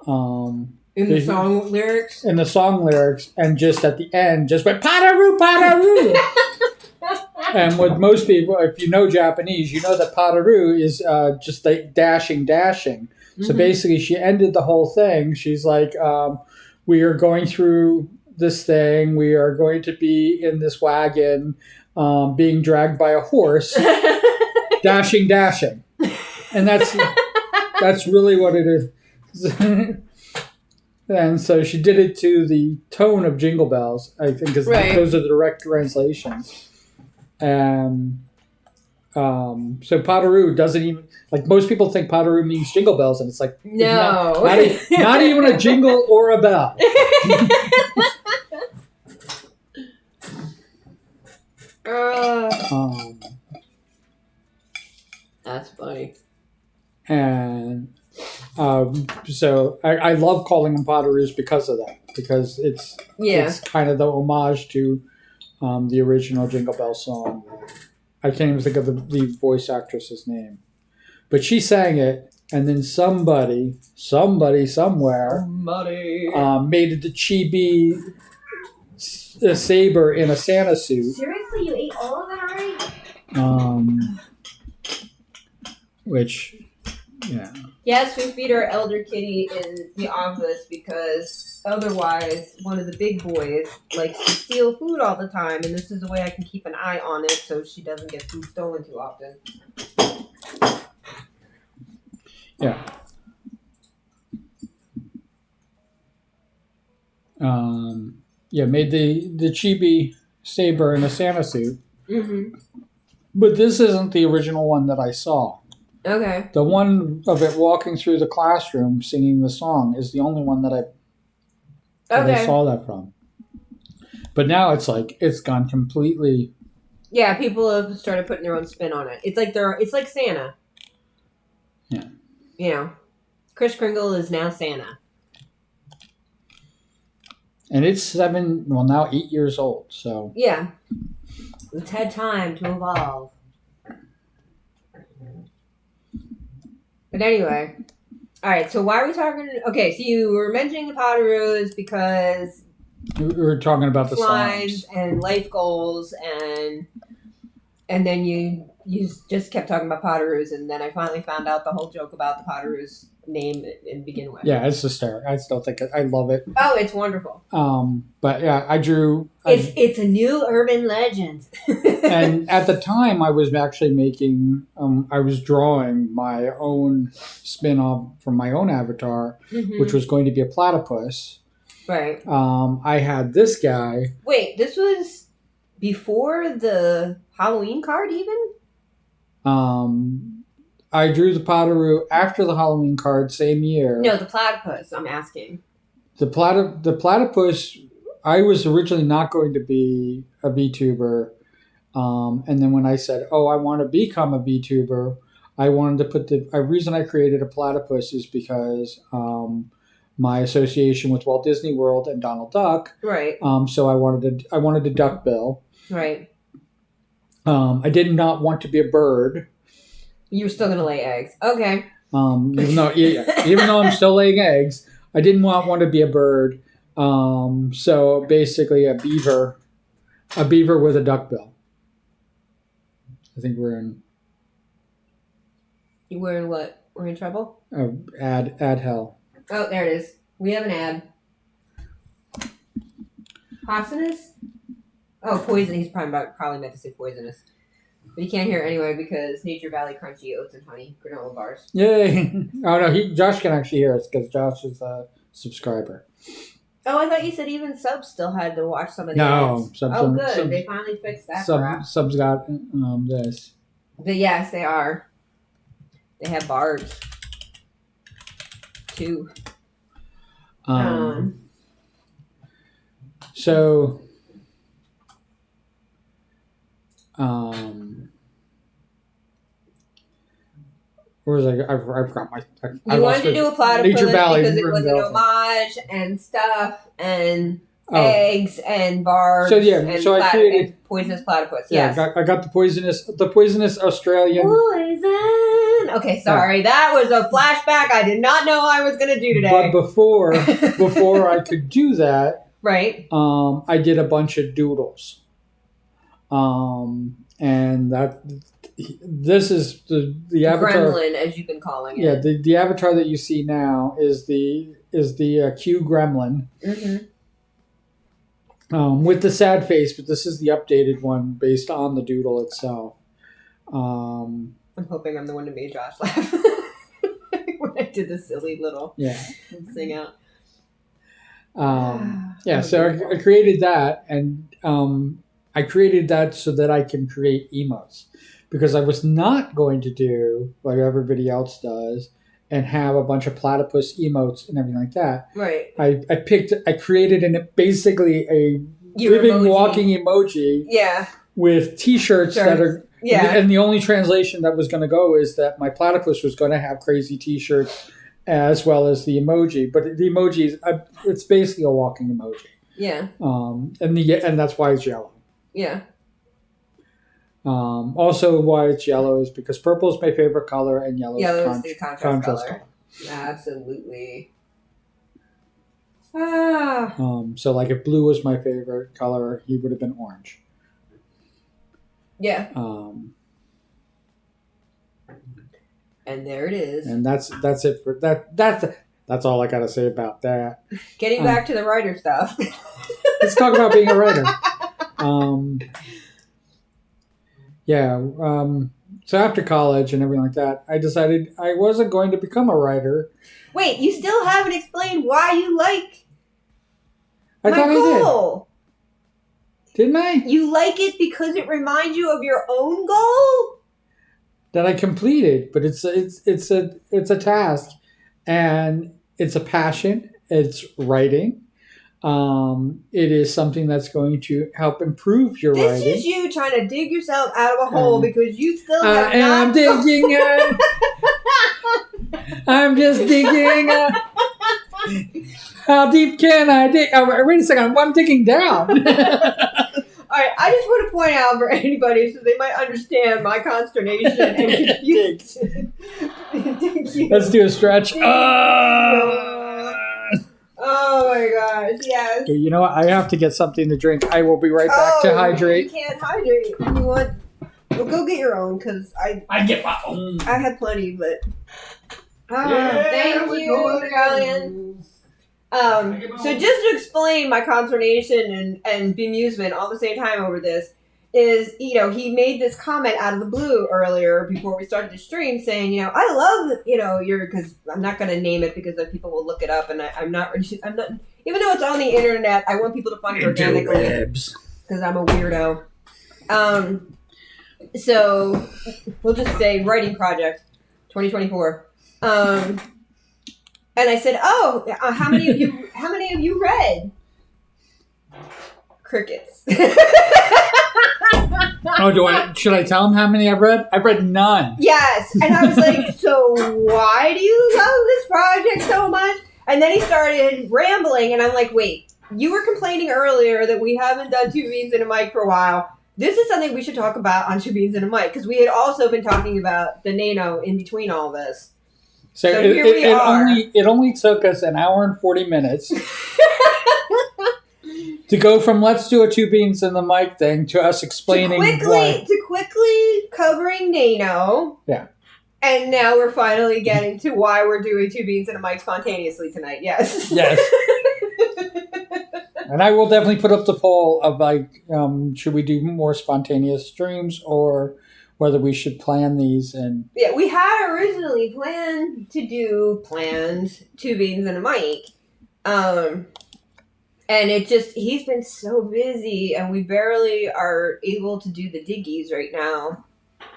in the song lyrics. In the song lyrics, and just at the end, just went Potteroo, Potteroo. And with most people, if you know Japanese, you know that Potteroo is just like dashing. So basically, she ended the whole thing. She's like, "We are going through this thing. We are going to be in this wagon, being dragged by a horse, dashing." And that's really what it is. And so she did it to the tone of Jingle Bells, I think, because those are the direct translations. And so Potteroo doesn't even, like, most people think Potteroo means Jingle Bells, and it's like, no, not even a jingle or a bell. That's funny. And so I love calling them Potteroos because of that, because it's kind of the homage to the original Jingle Bell song. I can't even think of the voice actress's name, but she sang it, and then somebody somewhere made the chibi Saber in a Santa suit. Seriously, you ate all of that already? Which Yeah. Yes, we feed our elder kitty in the office because otherwise one of the big boys likes to steal food all the time, and this is a way I can keep an eye on it so she doesn't get food stolen too often. Yeah. Made the chibi Saber in a Santa suit. Mm-hmm. But this isn't the original one that I saw. Okay. The one of it walking through the classroom singing the song is the only one that I saw that from. But now it's gone completely. Yeah, people have started putting their own spin on it. It's like Santa. Yeah. You know, Kris Kringle is now Santa. And it's now 8 years old. So yeah, it's had time to evolve. But anyway, all right. So why are we talking? Okay, so you were mentioning the Potteroos because we were talking about the lines songs and life goals, and then you just kept talking about Potteroos, and then I finally found out the whole joke about the Potteroos name and begin with. Yeah, it's hysterical. I still think I love it. Oh, it's wonderful. But yeah, I drew. It's a new urban legend. And at the time, I was actually making. I was drawing my own spin-off from my own avatar, which was going to be a platypus. Right. I had this guy. Wait, this was before the Halloween card, even? I drew the Potteroo after the Halloween card, same year. No, the platypus, I'm asking. The platypus, I was originally not going to be a VTuber. And then when I said, I want to become a VTuber, I wanted to put the reason I created a platypus is because my association with Walt Disney World and Donald Duck. Right. So I wanted a duck bill. Right. I did not want to be a bird. You're still gonna lay eggs. Okay. Even though I'm still laying eggs, I didn't want one to be a bird. So basically a beaver with a duck bill. I think we're in. We're in what? We're in trouble? Ad hell. Oh, there it is. We have an ad. Poisonous? Oh, poison. He's probably meant to say poisonous. But you can't hear it anyway because Nature Valley Crunchy Oats and Honey granola bars. Yay! Oh no, Josh can actually hear us because Josh is a subscriber. Oh, I thought you said even subs still had to watch some of the ads. No, good. They finally fixed that crap. Subs got this. But yes, they are. They have barbs too. So. Where was I forgot my. You wanted to do a platypus Nature Valley because it was an homage and stuff and eggs and barbs. I created poisonous platypus. Yeah, yes. I got the poisonous Australian. Poison. Okay, sorry, that was a flashback I did not know I was going to do today. But before I could do that, right? I did a bunch of doodles. And this is the avatar. Gremlin, as you've been calling it. Yeah, the avatar that you see now is the Q Gremlin. Mm-hmm. With the sad face, but this is the updated one based on the doodle itself. I'm hoping I'm the one who made Josh laugh when I did the silly little sing out. So I created that, and I created that so that I can create emotes, because I was not going to do like everybody else does and have a bunch of platypus emotes and everything like that. Right. I created basically a living, walking emoji. Yeah. With T-shirts that are. Yeah. And the only translation that was going to go is that my platypus was going to have crazy T-shirts as well as the emoji. But the emoji it's basically a walking emoji. Yeah. And that's why it's yellow. Yeah. Also, why it's yellow is because purple is my favorite color and yellow is the contrast color. Absolutely. So, like, if blue was my favorite color, he would have been orange. Yeah. And there it is. And that's it for that. That's all I got to say about that. Getting back to the writer stuff. Let's talk about being a writer. So after college and everything like that, I decided I wasn't going to become a writer. Wait, you still haven't explained why you like I my thought goal. I did. Didn't I? You like it because it reminds you of your own goal? That I completed, but it's a task, and it's a passion. It's writing. It is something that's going to help improve your writing. This is you trying to dig yourself out of a hole because you still have I'm digging. I'm just digging. How deep can I dig? Wait a second. I'm digging down. All right, I just want to point out for anybody so they might understand my consternation and confusion. Let's do a stretch. Oh my gosh, yes. You know what? I have to get something to drink. I will be right back to hydrate. You can't hydrate. You want? Well, go get your own because I get my own. I had plenty, but thank you, Italian. So just to explain my consternation and bemusement all the same time over this is, he made this comment out of the blue earlier before we started the stream saying, I love, because I'm not going to name it because then people will look it up and I'm not, even though it's on the internet, I want people to find it organically because I'm a weirdo. So we'll just say writing project 2024. And I said, "Oh, how many of you read?" Crickets. Should I tell him how many I've read? I've read none. Yes, and I was like, "So why do you love this project so much?" And then he started rambling, and I'm like, "Wait, you were complaining earlier that we haven't done Two Beans and a Mic for a while. This is something we should talk about on Two Beans and a Mic because we had also been talking about the Nano in between all this." So it only took us an hour and 40 minutes to go from let's do a Two Beans and the Mic thing to us explaining to quickly covering Nano. Yeah. And now we're finally getting to why we're doing Two Beans and a Mic spontaneously tonight. Yes. Yes. And I will definitely put up the poll of should we do more spontaneous streams or whether we should plan these. And yeah, we had originally planned Two Beans and a Mic. And he's been so busy and we barely are able to do the diggies right now.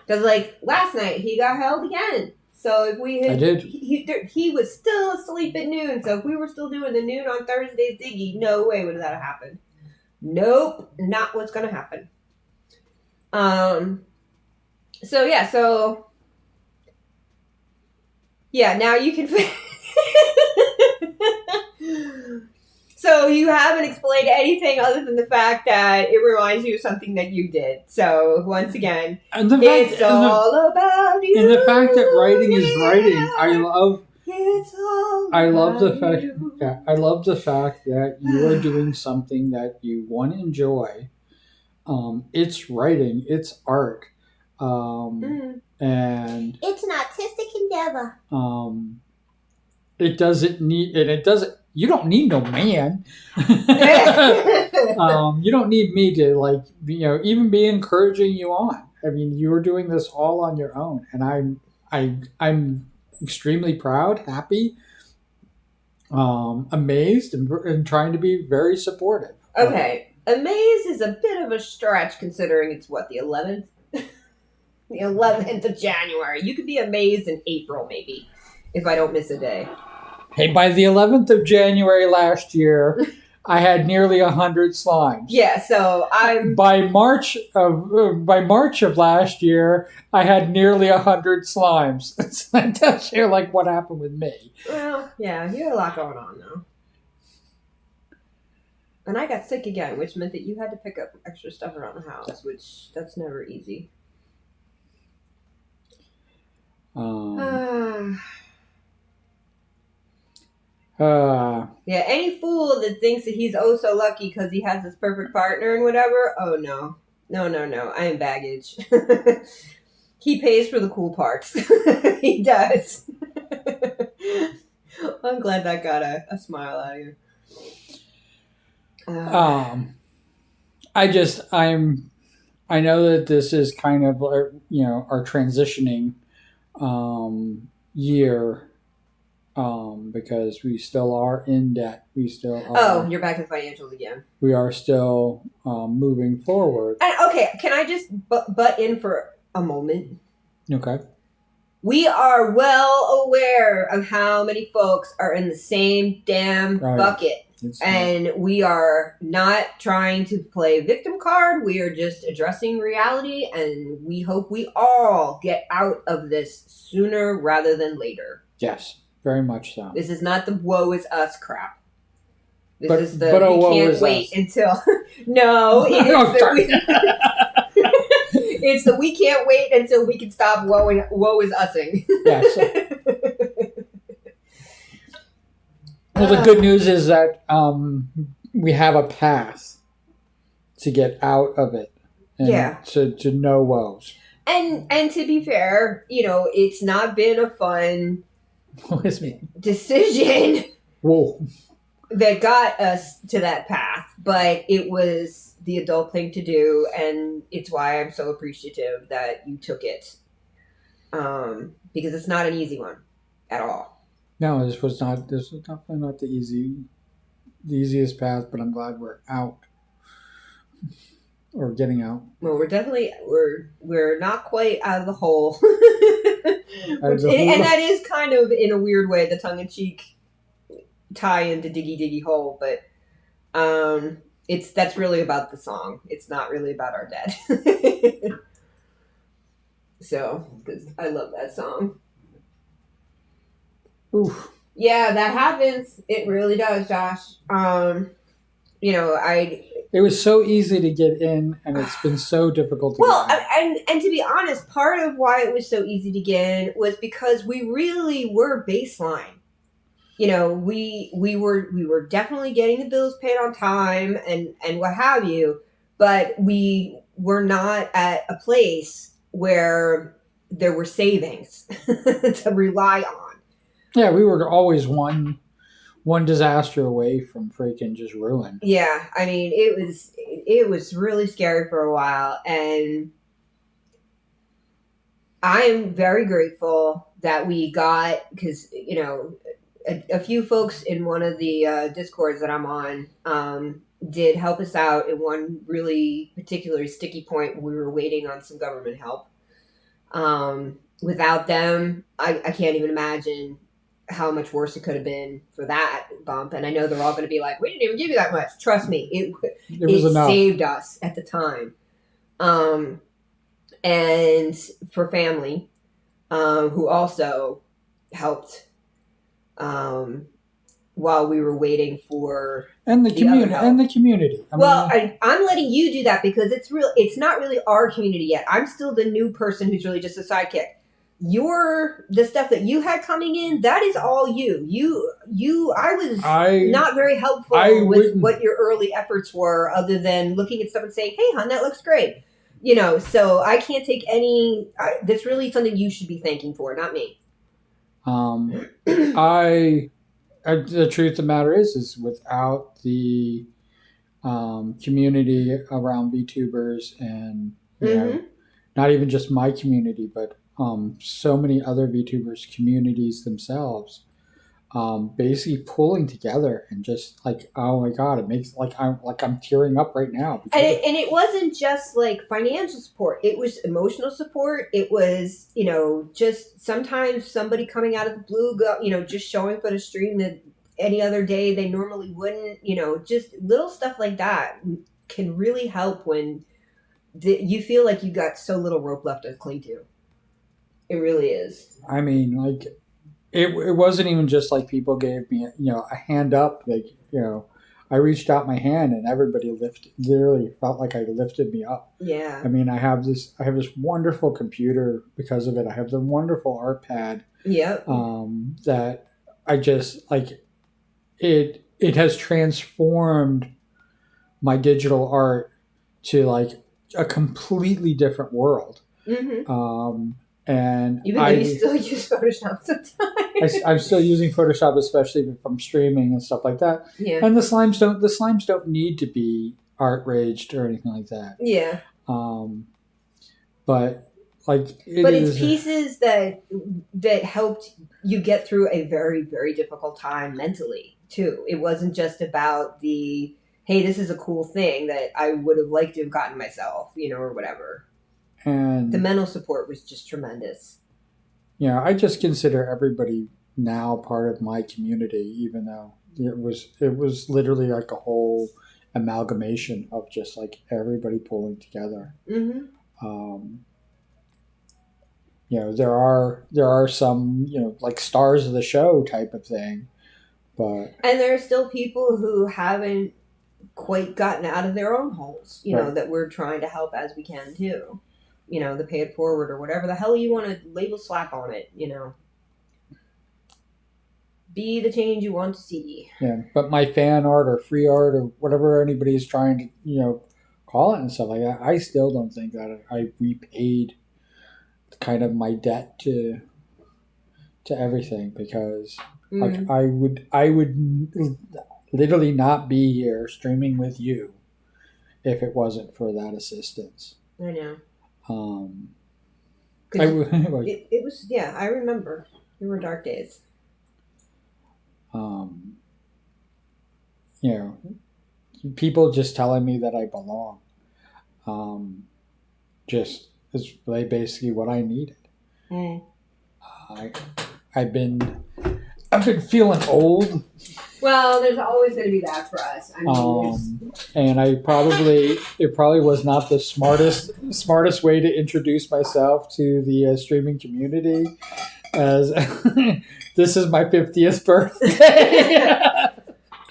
Because last night he got held again. So if we had, I did. He was still asleep at noon. So if we were still doing the noon on Thursday's diggy, no way would that have happened. Nope, not what's going to happen. So now you can. So you haven't explained anything other than the fact that it reminds you of something that you did. So once again, it's all about you. And the fact that writing is writing, I love the fact that you are doing something that you want to enjoy. It's writing, it's art. And it's an artistic endeavor. It doesn't need, and it doesn't. You don't need no man. You don't need me to even be encouraging you on. I mean, you're doing this all on your own, and I'm extremely proud, happy, amazed, and trying to be very supportive. Okay, amazed is a bit of a stretch considering it's the 11th. The 11th of January. You could be amazed in April, maybe, if I don't miss a day. Hey, by the 11th of January last year, I had nearly 100 slimes. Yeah, so By March of last year, I had nearly 100 slimes. So that tells you what happened with me. Well, yeah, you had a lot going on though. And I got sick again, which meant that you had to pick up extra stuff around the house, which that's never easy. Yeah, any fool that thinks that he's so lucky because he has this perfect partner and whatever, oh no. I am baggage. He pays for the cool parts. He does. I'm glad that got a smile out of you. I know that this is kind of our transitioning year, because we still are in debt. We still are. Oh, you're back to the financials again. We are still moving forward. And, okay, can I just butt in for a moment? Okay. We are well aware of how many folks are in the same damn bucket. And we are not trying to play victim card. We are just addressing reality, and we hope we all get out of this sooner rather than later. Yes, very much so. This is not the woe is us crap. This is the we can't wait until... No, it is it's the we can't wait until we can stop woe is using. Yes. Well, the good news is that we have a path to get out of it, and to no woes. And to be fair, it's not been a fun decision. Whoa. That got us to that path, but it was the adult thing to do, and it's why I'm so appreciative that you took it, because it's not an easy one at all. No, this was definitely not the easiest path, but I'm glad we're out. Or getting out. Well, we're not quite out of the hole. And that is kind of, in a weird way, the tongue-in-cheek tie into Diggy Diggy Hole, but that's really about the song. It's not really about our dad. So, because I love that song. Oof. Yeah, that happens. It really does, Josh. It was so easy to get in, and it's been so difficult to get in. And to be honest, part of why it was so easy to get in was because we really were baseline. We were definitely getting the bills paid on time and what have you, but we were not at a place where there were savings to rely on. Yeah, we were always one disaster away from freaking just ruin. Yeah, I mean, it was really scary for a while, and I am very grateful that we got, because a few folks in one of the discords that I'm on did help us out in one really particular sticky point when we were waiting on some government help. Without them, I can't even imagine how much worse it could have been for that bump. And I know they're all going to be like, we didn't even give you that much. Trust me, it saved us at the time. And for family, who also helped while we were waiting for the community. I'm letting you do that because it's not really our community yet. I'm still the new person who's really just a sidekick. The stuff that you had coming in, that is all you. I was not very helpful with what your early efforts were, other than looking at stuff and saying, "Hey, hon, that looks great." So I can't take any. That's really something you should be thanking for, not me. The truth of the matter is without the community around VTubers, and not even just my community, but so many other VTubers communities themselves, basically pulling together and just like, oh my god, it makes I'm tearing up right now. And it wasn't just like financial support; it was emotional support. It was just sometimes somebody coming out of the blue, just showing up at a stream that any other day they normally wouldn't. Just little stuff like that can really help when you feel like you got so little rope left to cling to. It really is. I mean, like, it wasn't even just like people gave me, a hand up. Like, I reached out my hand and everybody literally felt like I lifted me up. Yeah. I mean, I have this wonderful computer because of it. I have the wonderful art pad. Yep. That I just like. It has transformed my digital art to like a completely different world. Mm-hmm. And even though you still use Photoshop sometimes. I'm still using Photoshop, especially if I'm streaming and stuff like that. Yeah. And the slimes don't need to be art raged or anything like that. Yeah. But it's pieces that helped you get through a very, very difficult time mentally too. It wasn't just about the, hey, this is a cool thing that I would have liked to have gotten myself, or whatever. And the mental support was just tremendous. Yeah, I just consider everybody now part of my community, even though it was literally like a whole amalgamation of just like everybody pulling together. Mm-hmm. There are some like stars of the show type of thing, and there are still people who haven't quite gotten out of their own holes, right, that we're trying to help as we can too. The pay it forward or whatever the hell you want to label slap on it, Be the change you want to see. Yeah, but my fan art or free art or whatever anybody's trying to, call it and stuff like that, I still don't think that I repaid kind of my debt to everything, because like I would literally not be here streaming with you if it wasn't for that assistance. I know. It was, yeah, I remember. There were dark days. People just telling me that I belong. Just is basically what I needed. I've been feeling old. Well, there's always going to be that for us. And it probably was not the smartest way to introduce myself to the streaming community, as this is my 50th birthday.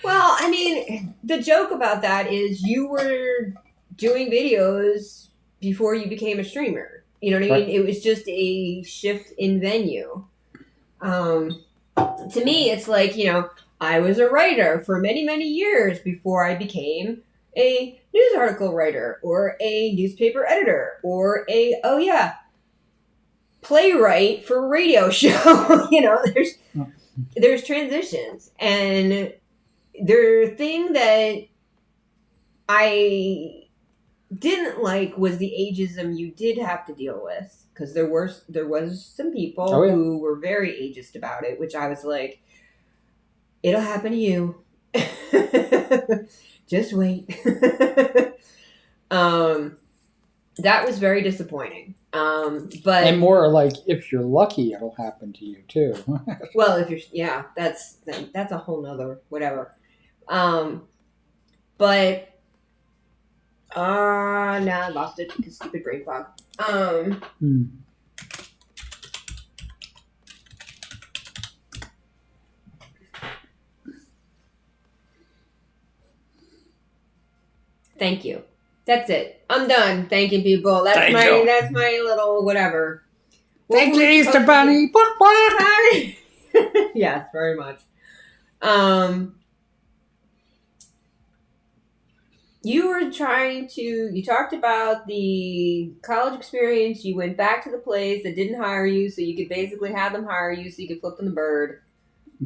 Well, I mean, the joke about that is you were doing videos before you became a streamer. You know what I mean? Right. It was just a shift in venue. To me, it's like, I was a writer for many, many years before I became a news article writer or a newspaper editor or playwright for a radio show. There's transitions. And the thing that I didn't like was the ageism you did have to deal with, because there was some people who were very ageist about it, which I was like, it'll happen to you. Just wait. That was very disappointing. And more like, if you're lucky, it'll happen to you too. Well, if you're, that's a whole nother whatever. But I lost it because stupid brain fog. Thank you. That's it. I'm done thanking people. That's my little whatever. Thank you, Easter Bunny. Yes, very much. You talked about the college experience. You went back to the place that didn't hire you, so you could basically have them hire you so you could flip them the bird.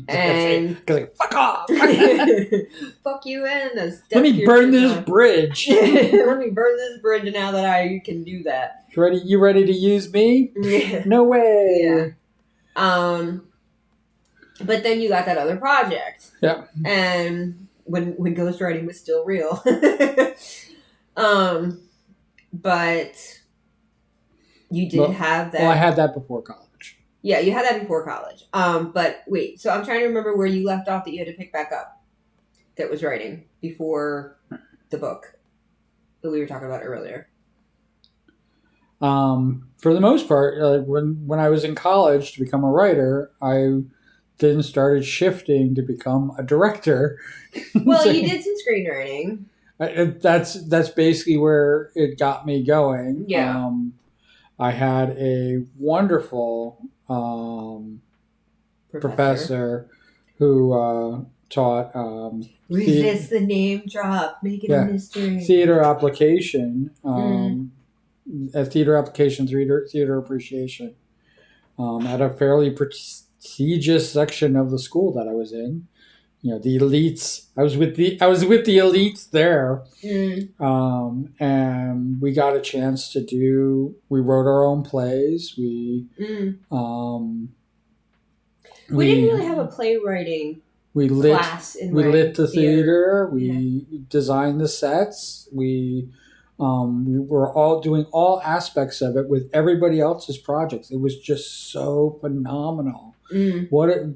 And fuck off. Fuck you and let me burn this bridge. Let me burn this bridge now that I can do that. You ready to use me? Yeah. No way. Yeah. But then you got that other project. Yeah. And when ghostwriting was still real. But you did have that. Well, I had that before college. Yeah, you had that before college. But wait, so I'm trying to remember where you left off that you had to pick back up. That was writing before the book that we were talking about earlier. For the most part, when I was in college to become a writer, I then started shifting to become a director. Well, you did some screenwriting. That's basically where it got me going. Yeah. I had a wonderful professor who taught resist the name drop, make it a mystery. Theater application. a theater application, theater appreciation, at a fairly prestigious section of the school that I was in. The elites. I was with the elites there, and we got a chance to we wrote our own plays. We didn't really have a playwriting class in we lit the theater. We designed the sets. We were all doing all aspects of it with everybody else's projects. It was just so phenomenal. What a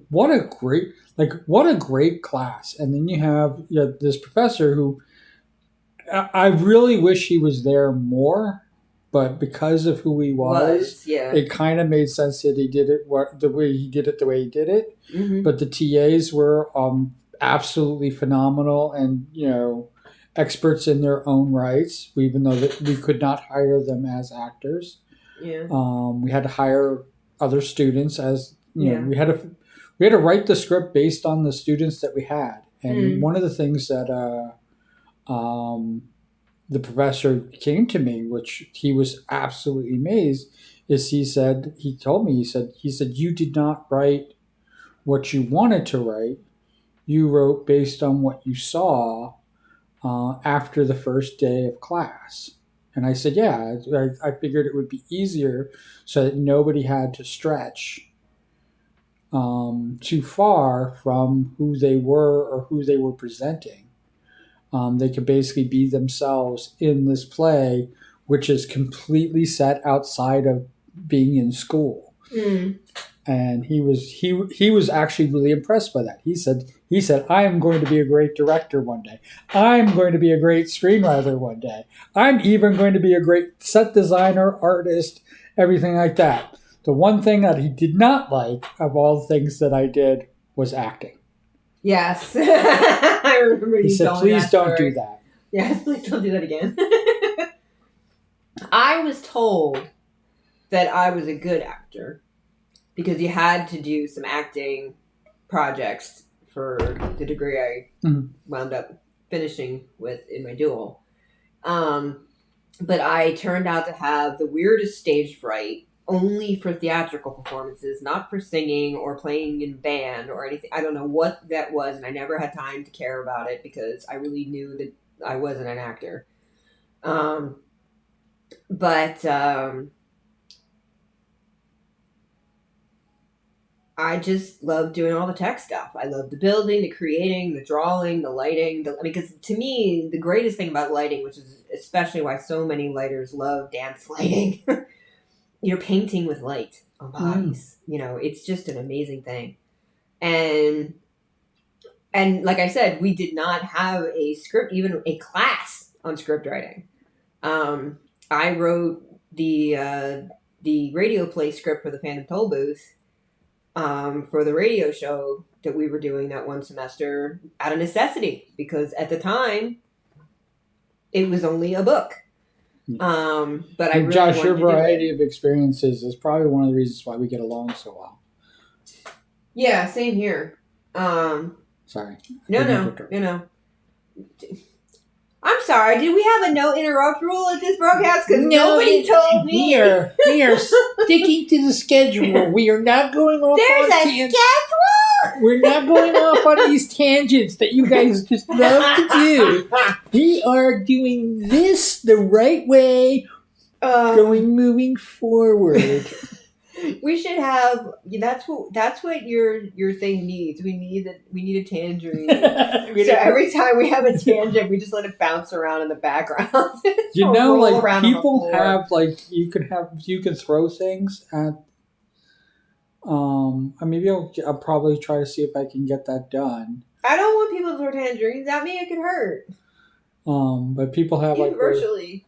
great class. And then you have this professor who I really wish he was there more, but because of who he was it kind of made sense that he did it the way he did it. But the TAs were absolutely phenomenal and experts in their own rights, even though that we could not hire them as actors. We had to hire other students as we had to write the script based on the students that we had. And one of the things that the professor came to me, which he was absolutely amazed, is he said, you did not write what you wanted to write. You wrote based on what you saw after the first day of class. And I said, I figured it would be easier so that nobody had to stretch too far from who they were or who they were presenting. They could basically be themselves in this play, which is completely set outside of being in school. And he was actually really impressed by that. He said, I am going to be a great director one day. I'm going to be a great screenwriter one day. I'm even going to be a great set designer, artist, everything like that. The one thing that he did not like of all the things that I did was acting. Yes. I remember you said, please don't do that. Yes, please don't do that again. I was told that I was a good actor because you had to do some acting projects for the degree I wound up finishing with in my dual. But I turned out to have the weirdest stage fright only for theatrical performances, not for singing or playing in band or anything. I don't know what that was, and I never had time to care about it because I really knew that I wasn't an actor. I just love doing all the tech stuff. I love the building, the creating, the drawing, the lighting. Because to me, the greatest thing about lighting, which is especially why so many lighters love dance lighting, you're painting with light on bodies. It's just an amazing thing. And like I said, we did not have a script, even a class on script writing. I wrote the radio play script for the Phantom Toll Booth for the radio show that we were doing that one semester out of necessity, because at the time it was only a book. But I really Josh, your variety of experiences is probably one of the reasons why we get along so well. Yeah, same here. Sorry. No. I'm sorry. Did we have a no interrupt rule at this broadcast? Because nobody told me. We are sticking to the schedule. We are not going off. There's a schedule. We're not going off on these tangents that you guys just love to do. We are doing this the right way, moving forward. We should have. That's what your thing needs. We need a tangerine. So every time we have a tangent, we just let it bounce around in the background. People have you can throw things at. Maybe I'll probably try to see if I can get that done. I don't want people to throw tangerines at me. It could hurt. But people have even virtually.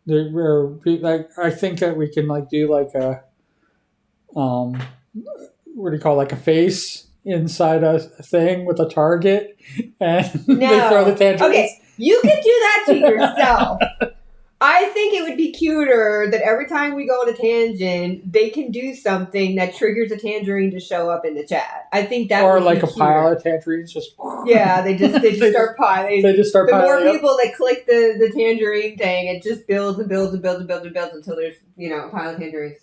I think that we can do a. What do you call a face inside a thing with a target, and they throw the tangerines. Okay, you can do that to yourself. I think it would be cuter that every time we go on a tangent, they can do something that triggers a tangerine to show up in the chat. I think that or would like be a cuter. pile of tangerines just. Yeah, they just start piling. They just start the more piling up. people that click the tangerine thing, it just builds and builds and builds and builds and builds until there's a pile of tangerines.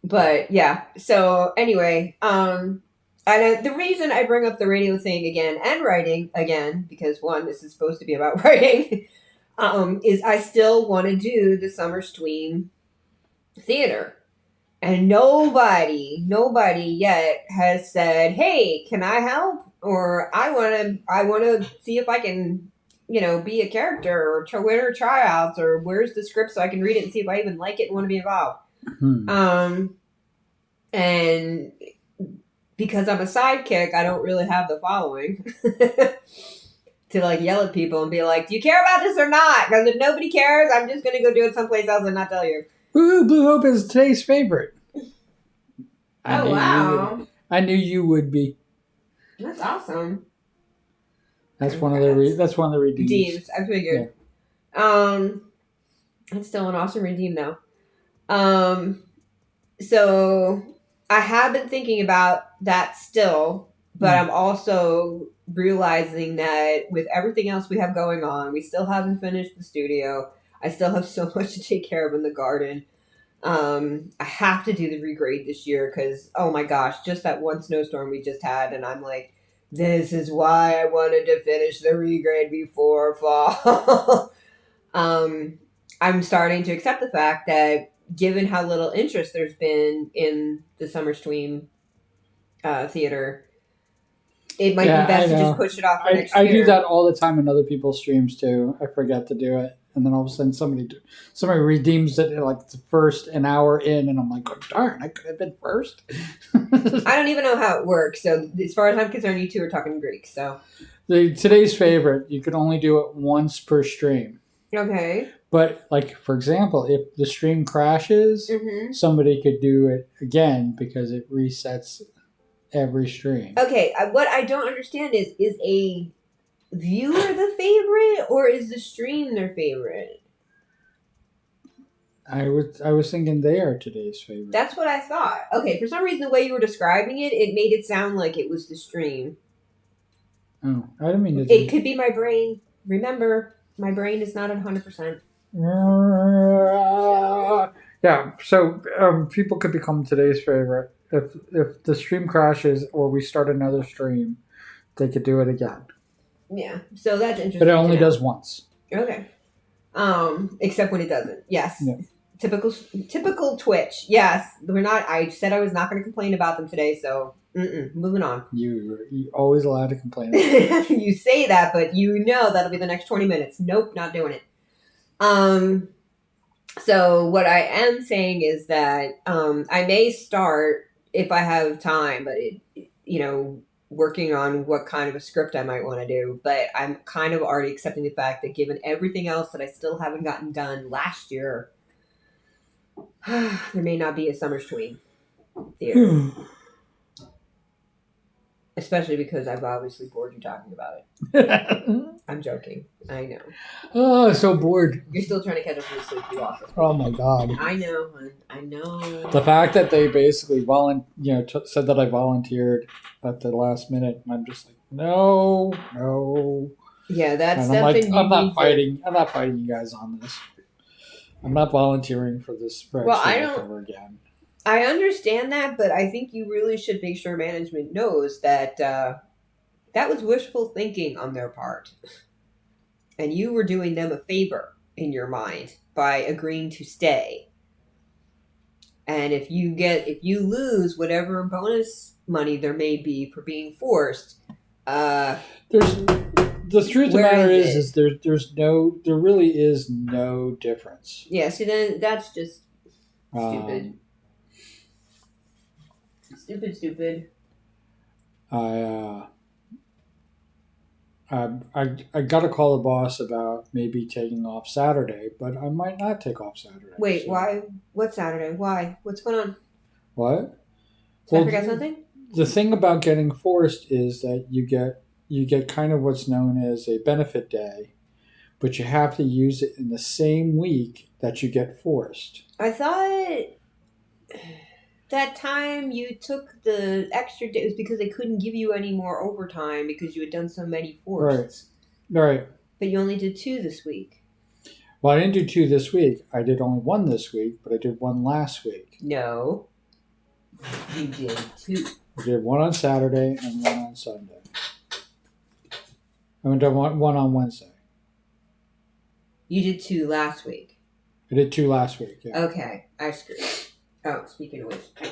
But yeah. So anyway, and the reason I bring up the radio thing again and writing again, because one, this is supposed to be about writing, is I still want to do the Summer Stream theater. And nobody yet has said, "Hey, can I help?" Or I want to see if I can, be a character or winter tryouts, or where's the script so I can read it and see if I even like it and want to be involved. And because I'm a sidekick, I don't really have the following to like yell at people and be like, "Do you care about this or not?" Because if nobody cares, I'm just gonna go do it someplace else and not tell you. Ooh, Blue Hope is today's favorite. Oh wow! I knew you would be. That's awesome. That's one of the redeems. I figured. Yeah. It's still an awesome redeem though. So I have been thinking about that still, but I'm also realizing that with everything else we have going on, we still haven't finished the studio. I still have so much to take care of in the garden. I have to do the regrade this year because, oh my gosh, just that one snowstorm we just had, and I'm like, this is why I wanted to finish the regrade before fall. I'm starting to accept the fact that given how little interest there's been in the Summer Stream theater, it might be best to just push it off for next year. I do that all the time in other people's streams too. I forget to do it. And then all of a sudden somebody redeems it like the first an hour in, and I'm like, oh, darn, I could have been first. I don't even know how it works. So as far as I'm concerned, you two are talking Greek. So today's favorite, you can only do it once per stream. Okay. But like, for example, if the stream crashes, somebody could do it again because it resets every stream. Okay. What I don't understand is a viewer the favorite, or is the stream their favorite? I was thinking they are today's favorite. That's what I thought. Okay, for some reason the way you were describing it, it made it sound like it was the stream. Oh, I didn't mean to. It could be my brain. Remember, my brain is not at 100%. Yeah, so people could become today's favorite if the stream crashes or we start another stream. They could do it again. Yeah, so that's interesting. But it only does once. Okay. Except when it doesn't. Yes. Yeah. Typical Twitch. Yes, we're not. I said I was not going to complain about them today, so moving on. You're always allowed to complain. You say that, but that'll be the next 20 minutes. Nope, not doing it. So what I am saying is that I may start if I have time, but working on what kind of a script I might want to do. But I'm kind of already accepting the fact that given everything else that I still haven't gotten done last year, there may not be a Summer Stream theater. Especially because I've obviously bored you talking about it. I'm joking. I know. Oh, so bored. You're still trying to catch up with sleep. You also. Oh my god. I know, hon. I know. The fact that they basically said that I volunteered at the last minute, and I'm just like, no. Yeah, that's and something. I'm not fighting you guys on this. I'm not volunteering for this ever again. I understand that, but I think you really should make sure management knows that that was wishful thinking on their part. And you were doing them a favor in your mind by agreeing to stay. And if you lose whatever bonus money there may be for being forced, the truth of the matter is there really is no difference. Yeah, so then that's just stupid. Stupid. I got to call the boss about maybe taking off Saturday, but I might not take off Saturday. Wait, why? What Saturday? Why? What's going on? What? Did I forget something? The thing about getting forced is that you get kind of what's known as a benefit day, but you have to use it in the same week that you get forced. I thought that time you took the extra day was because they couldn't give you any more overtime because you had done so many forced. Right. But you only did 2 this week. Well, I didn't do 2 this week. I did only 1 this week, but I did 1 last week. No. You did 2. I did 1 on Saturday and 1 on Sunday. I did 1 on Wednesday. You did 2 last week. I did 2 last week, yeah. Okay. I screwed up. Oh, speaking of which, I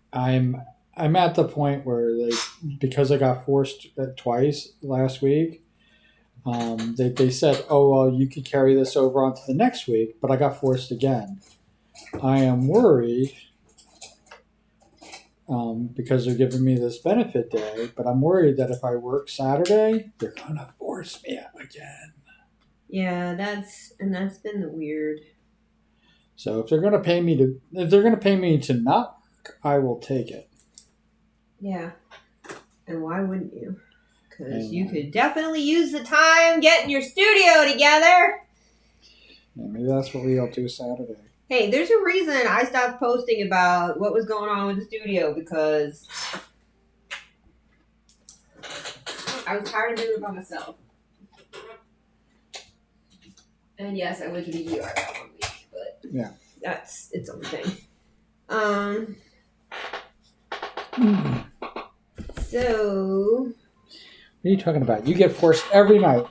gotta I'm at the point where because I got forced twice last week, they said, oh, well, you could carry this over onto the next week, but I got forced again. I am worried because they're giving me this benefit day, but I'm worried that if I work Saturday, they're going to force me again. Yeah, that's been the weird. So if they're going to pay me to not work, I will take it. Yeah. And why wouldn't you? Because you could definitely use the time getting your studio together. Yeah, maybe that's what we'll do Saturday. Hey, there's a reason I stopped posting about what was going on with the studio because I was tired of doing it by myself. And yes, I went to the ER that 1 week, but yeah, that's its own thing. So, what are you talking about? You get forced every night.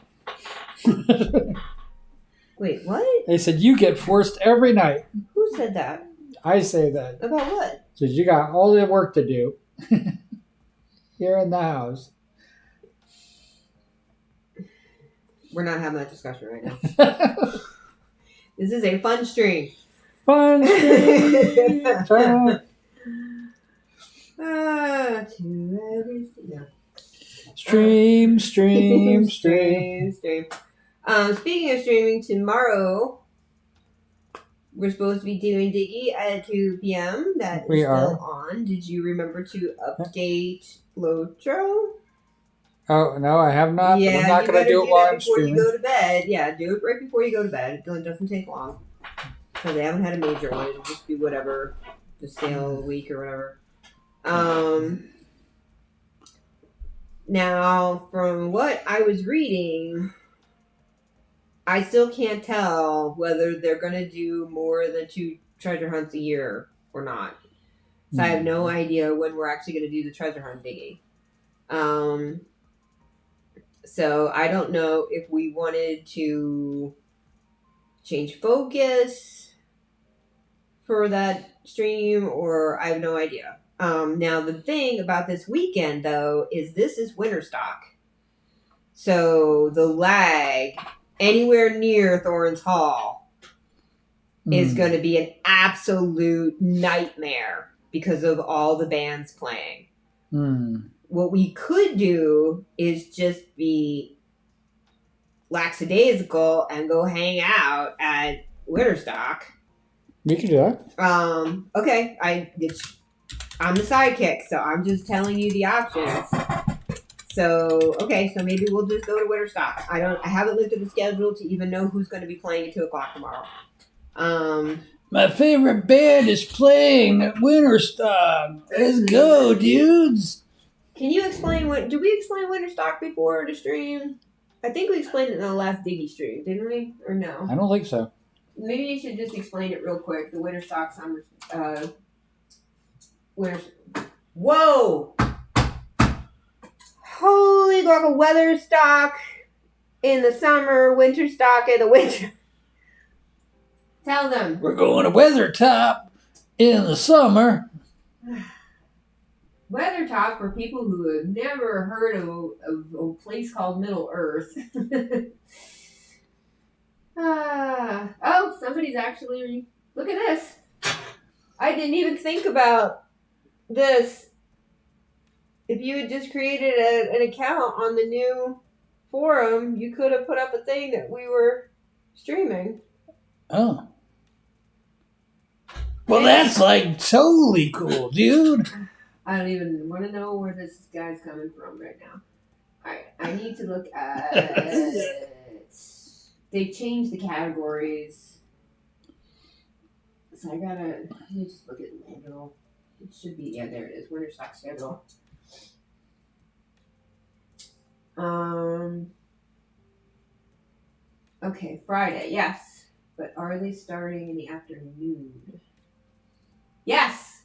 Wait, what? They said you get forced every night. Who said that? I say that. About what? Because you got all the work to do here in the house. We're not having that discussion right now. This is a fun stream. Fun stream. To everything. No. Stream. Stream. Speaking of streaming, tomorrow we're supposed to be doing Diggy at 2 p.m. That is still on. Did you remember to update Lotro? Oh, no, I have not. Yeah, I'm not going to do it while I'm streaming. Before you go to bed. Yeah, do it right before you go to bed. It doesn't take long. Because they haven't had a major one. It'll just be whatever, the sale week or whatever. Now, from what I was reading, I still can't tell whether they're going to do more than 2 treasure hunts a year or not. So I have no idea when we're actually going to do the treasure hunt digging. So I don't know if we wanted to change focus for that stream or I have no idea. Now the thing about this weekend though is this is winter stock. So the lag anywhere near Thorns Hall is going to be an absolute nightmare because of all the bands playing. What we could do is just be lackadaisical and go hang out at Winterstock. We can do that. Okay. I'm the sidekick, so I'm just telling you the options. So, okay, so maybe we'll just go to Winterstock. I haven't looked at the schedule to even know who's going to be playing at 2 o'clock tomorrow. My favorite band is playing at Winterstock. Let's go, dudes. Can you explain did we explain Winterstock before the stream? I think we explained it in the last Diggy stream, didn't we? Or no? I don't think so. Maybe you should just explain it real quick. The Winterstock summer, whoa! Holy guacamole, weather stock in the summer, winter stock in the winter. Tell them. We're going to Weathertop in the summer. Weathertop, for people who have never heard of a place called Middle Earth. Oh, somebody's actually... Look at this. I didn't even think about this. If you had just created an account on the new forum, you could have put up a thing that we were streaming. Oh. Well, that's like totally cool, dude. I don't even want to know where this guy's coming from right now. Alright, I need to look at... They changed the categories. So let me just look at the manual. It should be, yeah, there it is. Winter stock schedule. Okay, Friday, yes. But are they starting in the afternoon? Yes!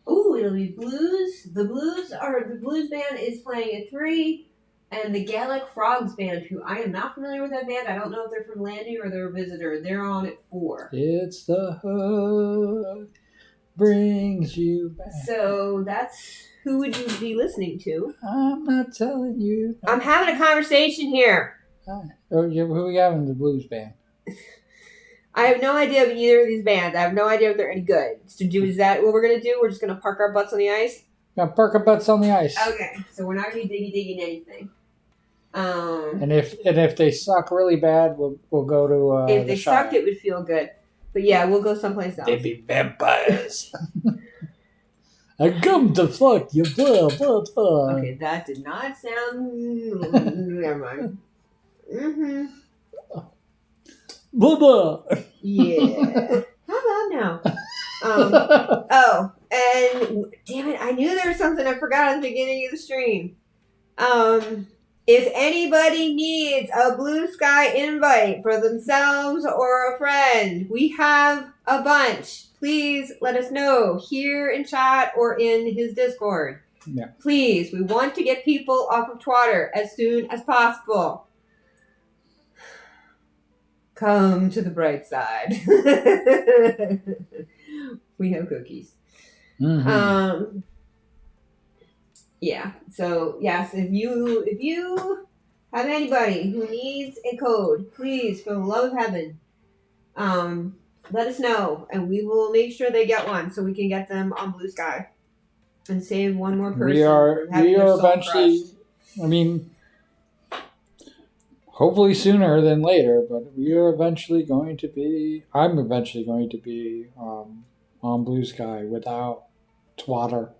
Ooh, it'll be blues. The blues band is playing at 3, and the Gaelic Frogs band, who I am not familiar with that band. I don't know if they're from Landy or they're a visitor. They're on at 4. It's the hug brings you back. So that's who would you be listening to? I'm not telling you. I'm having a conversation here. Who are we having the blues band? I have no idea of either of these bands. I have no idea if they're any good. So is that what we're going to do? We're just going to park our butts on the ice? Now park our butts on the ice. Okay, so we're not going to be digging anything. And if they suck really bad, we'll go to if they sucked, it would feel good. But yeah, we'll go someplace else. They'd be vampires. I come to fuck you. Blah, blah, blah. Okay, that did not sound... Never mind. Mm-hmm. Blah, blah. Yeah. How about now? Oh, and damn it, I knew there was something I forgot at the beginning of the stream. If anybody needs a Blue Sky invite for themselves or a friend, we have a bunch. Please let us know here in chat or in his Discord. Yeah. Please, we want to get people off of Twitter as soon as possible. Come to the bright side. We have cookies. Mm-hmm. Yeah. So yes, if you have anybody who needs a code, please, for the love of heaven, let us know, and we will make sure they get one so we can get them on Blue Sky and save one more person. We are eventually. Crushed. I mean, hopefully sooner than later, but we are eventually going to be. I'm eventually going to be on Blue Sky without Twitter.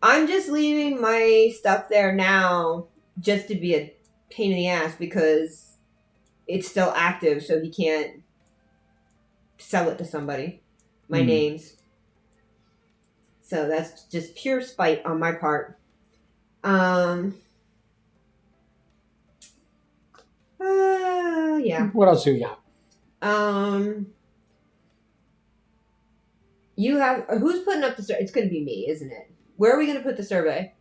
I'm just leaving my stuff there now just to be a pain in the ass because it's still active, so he can't sell it to somebody. My names. So that's just pure spite on my part. Yeah. What else do we got? You have... Who's putting up the survey? It's going to be me, isn't it? Where are we going to put the survey?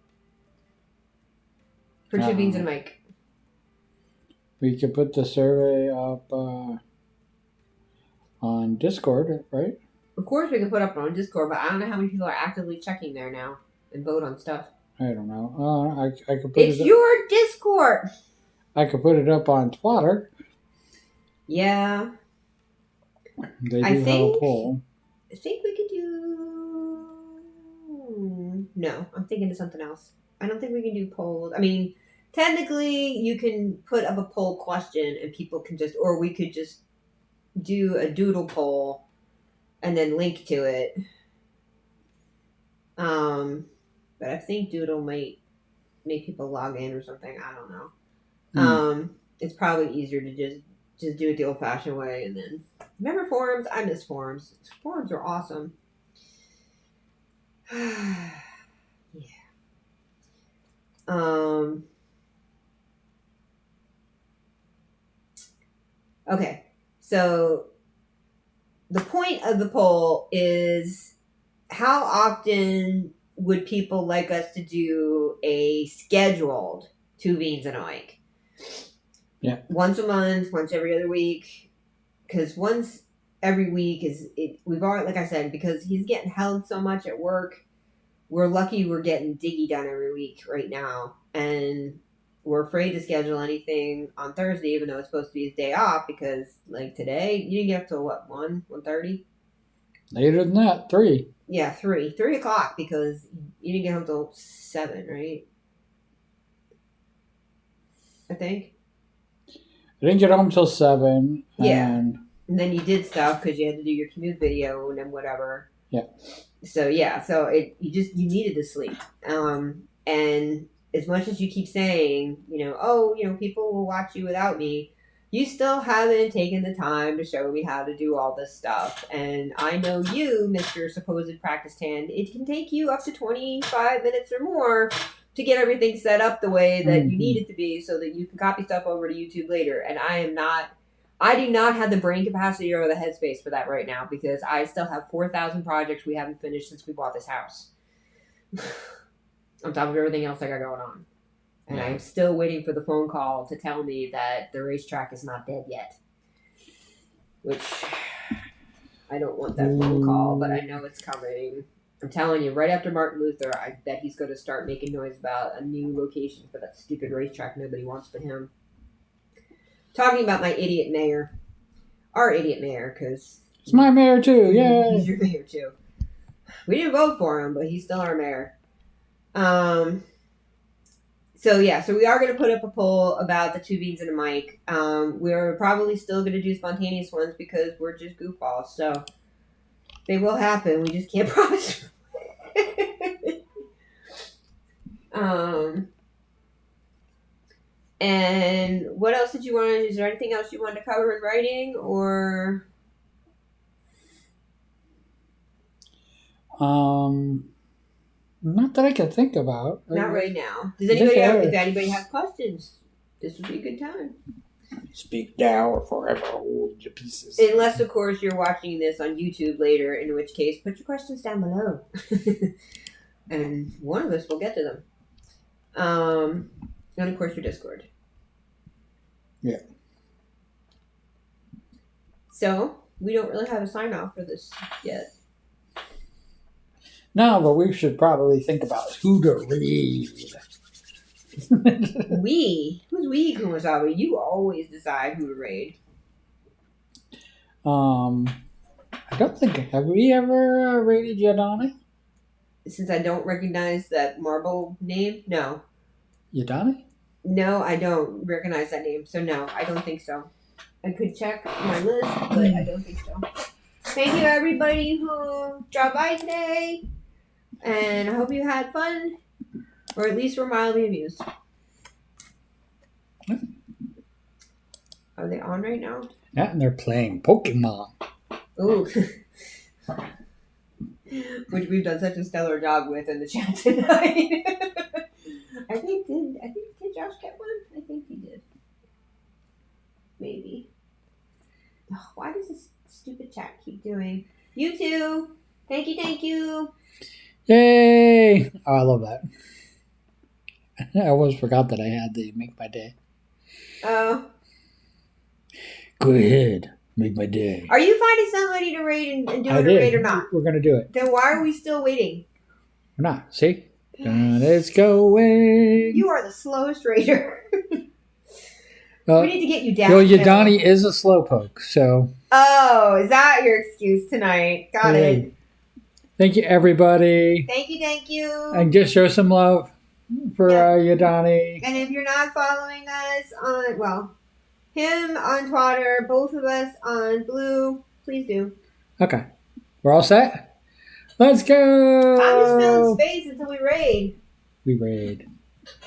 For Two Beans and a Mic. We could put the survey up on Discord, right? Of course we can put up on Discord, but I don't know how many people are actively checking there now and vote on stuff. I don't know. I could put it's your Discord! I could put it up on Twitter. Yeah. They do have a poll. I think we could do... No, I'm thinking of something else. I don't think we can do polls. I mean, technically, you can put up a poll question and people can just... Or we could just do a doodle poll and then link to it. But I think doodle might make people log in or something. I don't know. It's probably easier to just do it the old-fashioned way and then... Remember forums? I miss forums. Forums are awesome. Yeah. Okay. So the point of the poll is how often would people like us to do a scheduled Two Beans and a Mic? Yeah. Once a month, once every other week. Because once every week we've already, like I said, because he's getting held so much at work, we're lucky we're getting Diggy done every week right now. And we're afraid to schedule anything on Thursday, even though it's supposed to be his day off, because like today, you didn't get up till what, 1:30? Later than that, 3. Yeah, 3 o'clock, because you didn't get home till 7, right? I think. I didn't get home till 7. Yeah. And then you did stuff because you had to do your commute video and then whatever. Yeah. So yeah, so you needed to sleep. And as much as you keep saying, oh, people will watch you without me, you still haven't taken the time to show me how to do all this stuff. And I know you, Mr. Supposed Practice Hand, it can take you up to 25 minutes or more to get everything set up the way that you need it to be so that you can copy stuff over to YouTube later. And I do not have the brain capacity or the headspace for that right now because I still have 4,000 projects we haven't finished since we bought this house. On top of everything else I got going on. And I'm still waiting for the phone call to tell me that the racetrack is not dead yet. Which, I don't want that phone call, but I know it's coming. I'm telling you, right after Martin Luther, I bet he's going to start making noise about a new location for that stupid racetrack nobody wants but him. Talking about my idiot mayor. Our idiot mayor, because... It's my mayor too, yay! He's your mayor too. We didn't vote for him, but he's still our mayor. So we are going to put up a poll about the two beans and a mic. We're probably still going to do spontaneous ones because we're just goofballs. So they will happen. We just can't promise. And what else did you want to? Is there anything else you wanted to cover in writing or? Not that I can think about. Not right now. Does anybody if anybody has questions, this would be a good time. Speak now or forever hold your pieces. Unless, of course, you're watching this on YouTube later, in which case, put your questions down below. And one of us will get to them. And, of course, your Discord. Yeah. So, we don't really have a sign-off for this yet. No, but we should probably think about who to read. We? Who's we, Kumasawa? You always decide who to raid. I don't think... Have we ever raided Yadani? Since I don't recognize that marble name, no. Yadani? No, I don't recognize that name, so no, I don't think so. I could check my list, but I don't think so. Thank you, everybody who dropped by today. And I hope you had fun, or at least were mildly amused. Are they on right now? Yeah, and they're playing Pokemon. Ooh. Which we've done such a stellar job with in the chat tonight. I think did Josh get one? I think he did. Maybe. Oh, why does this stupid chat keep doing? You too. Thank you. Yay! Oh, I love that. I almost forgot that I had to make my day. Oh. Go ahead. Make my day. Are you finding somebody to raid and doing a raid or not? We're going to do it. Then why are we still waiting? We're not. See? It's going. You are the slowest raider. We need to get you down. Well, Yadani is a slowpoke, so. Oh, is that your excuse tonight? Got it. Thank you, everybody. Thank you. And just show some love for Yadani. And if you're not following us on, him on Twitter, both of us on Blue, please do. Okay. We're all set? Let's go! I'm just filling space until we raid. We raid.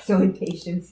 So impatient.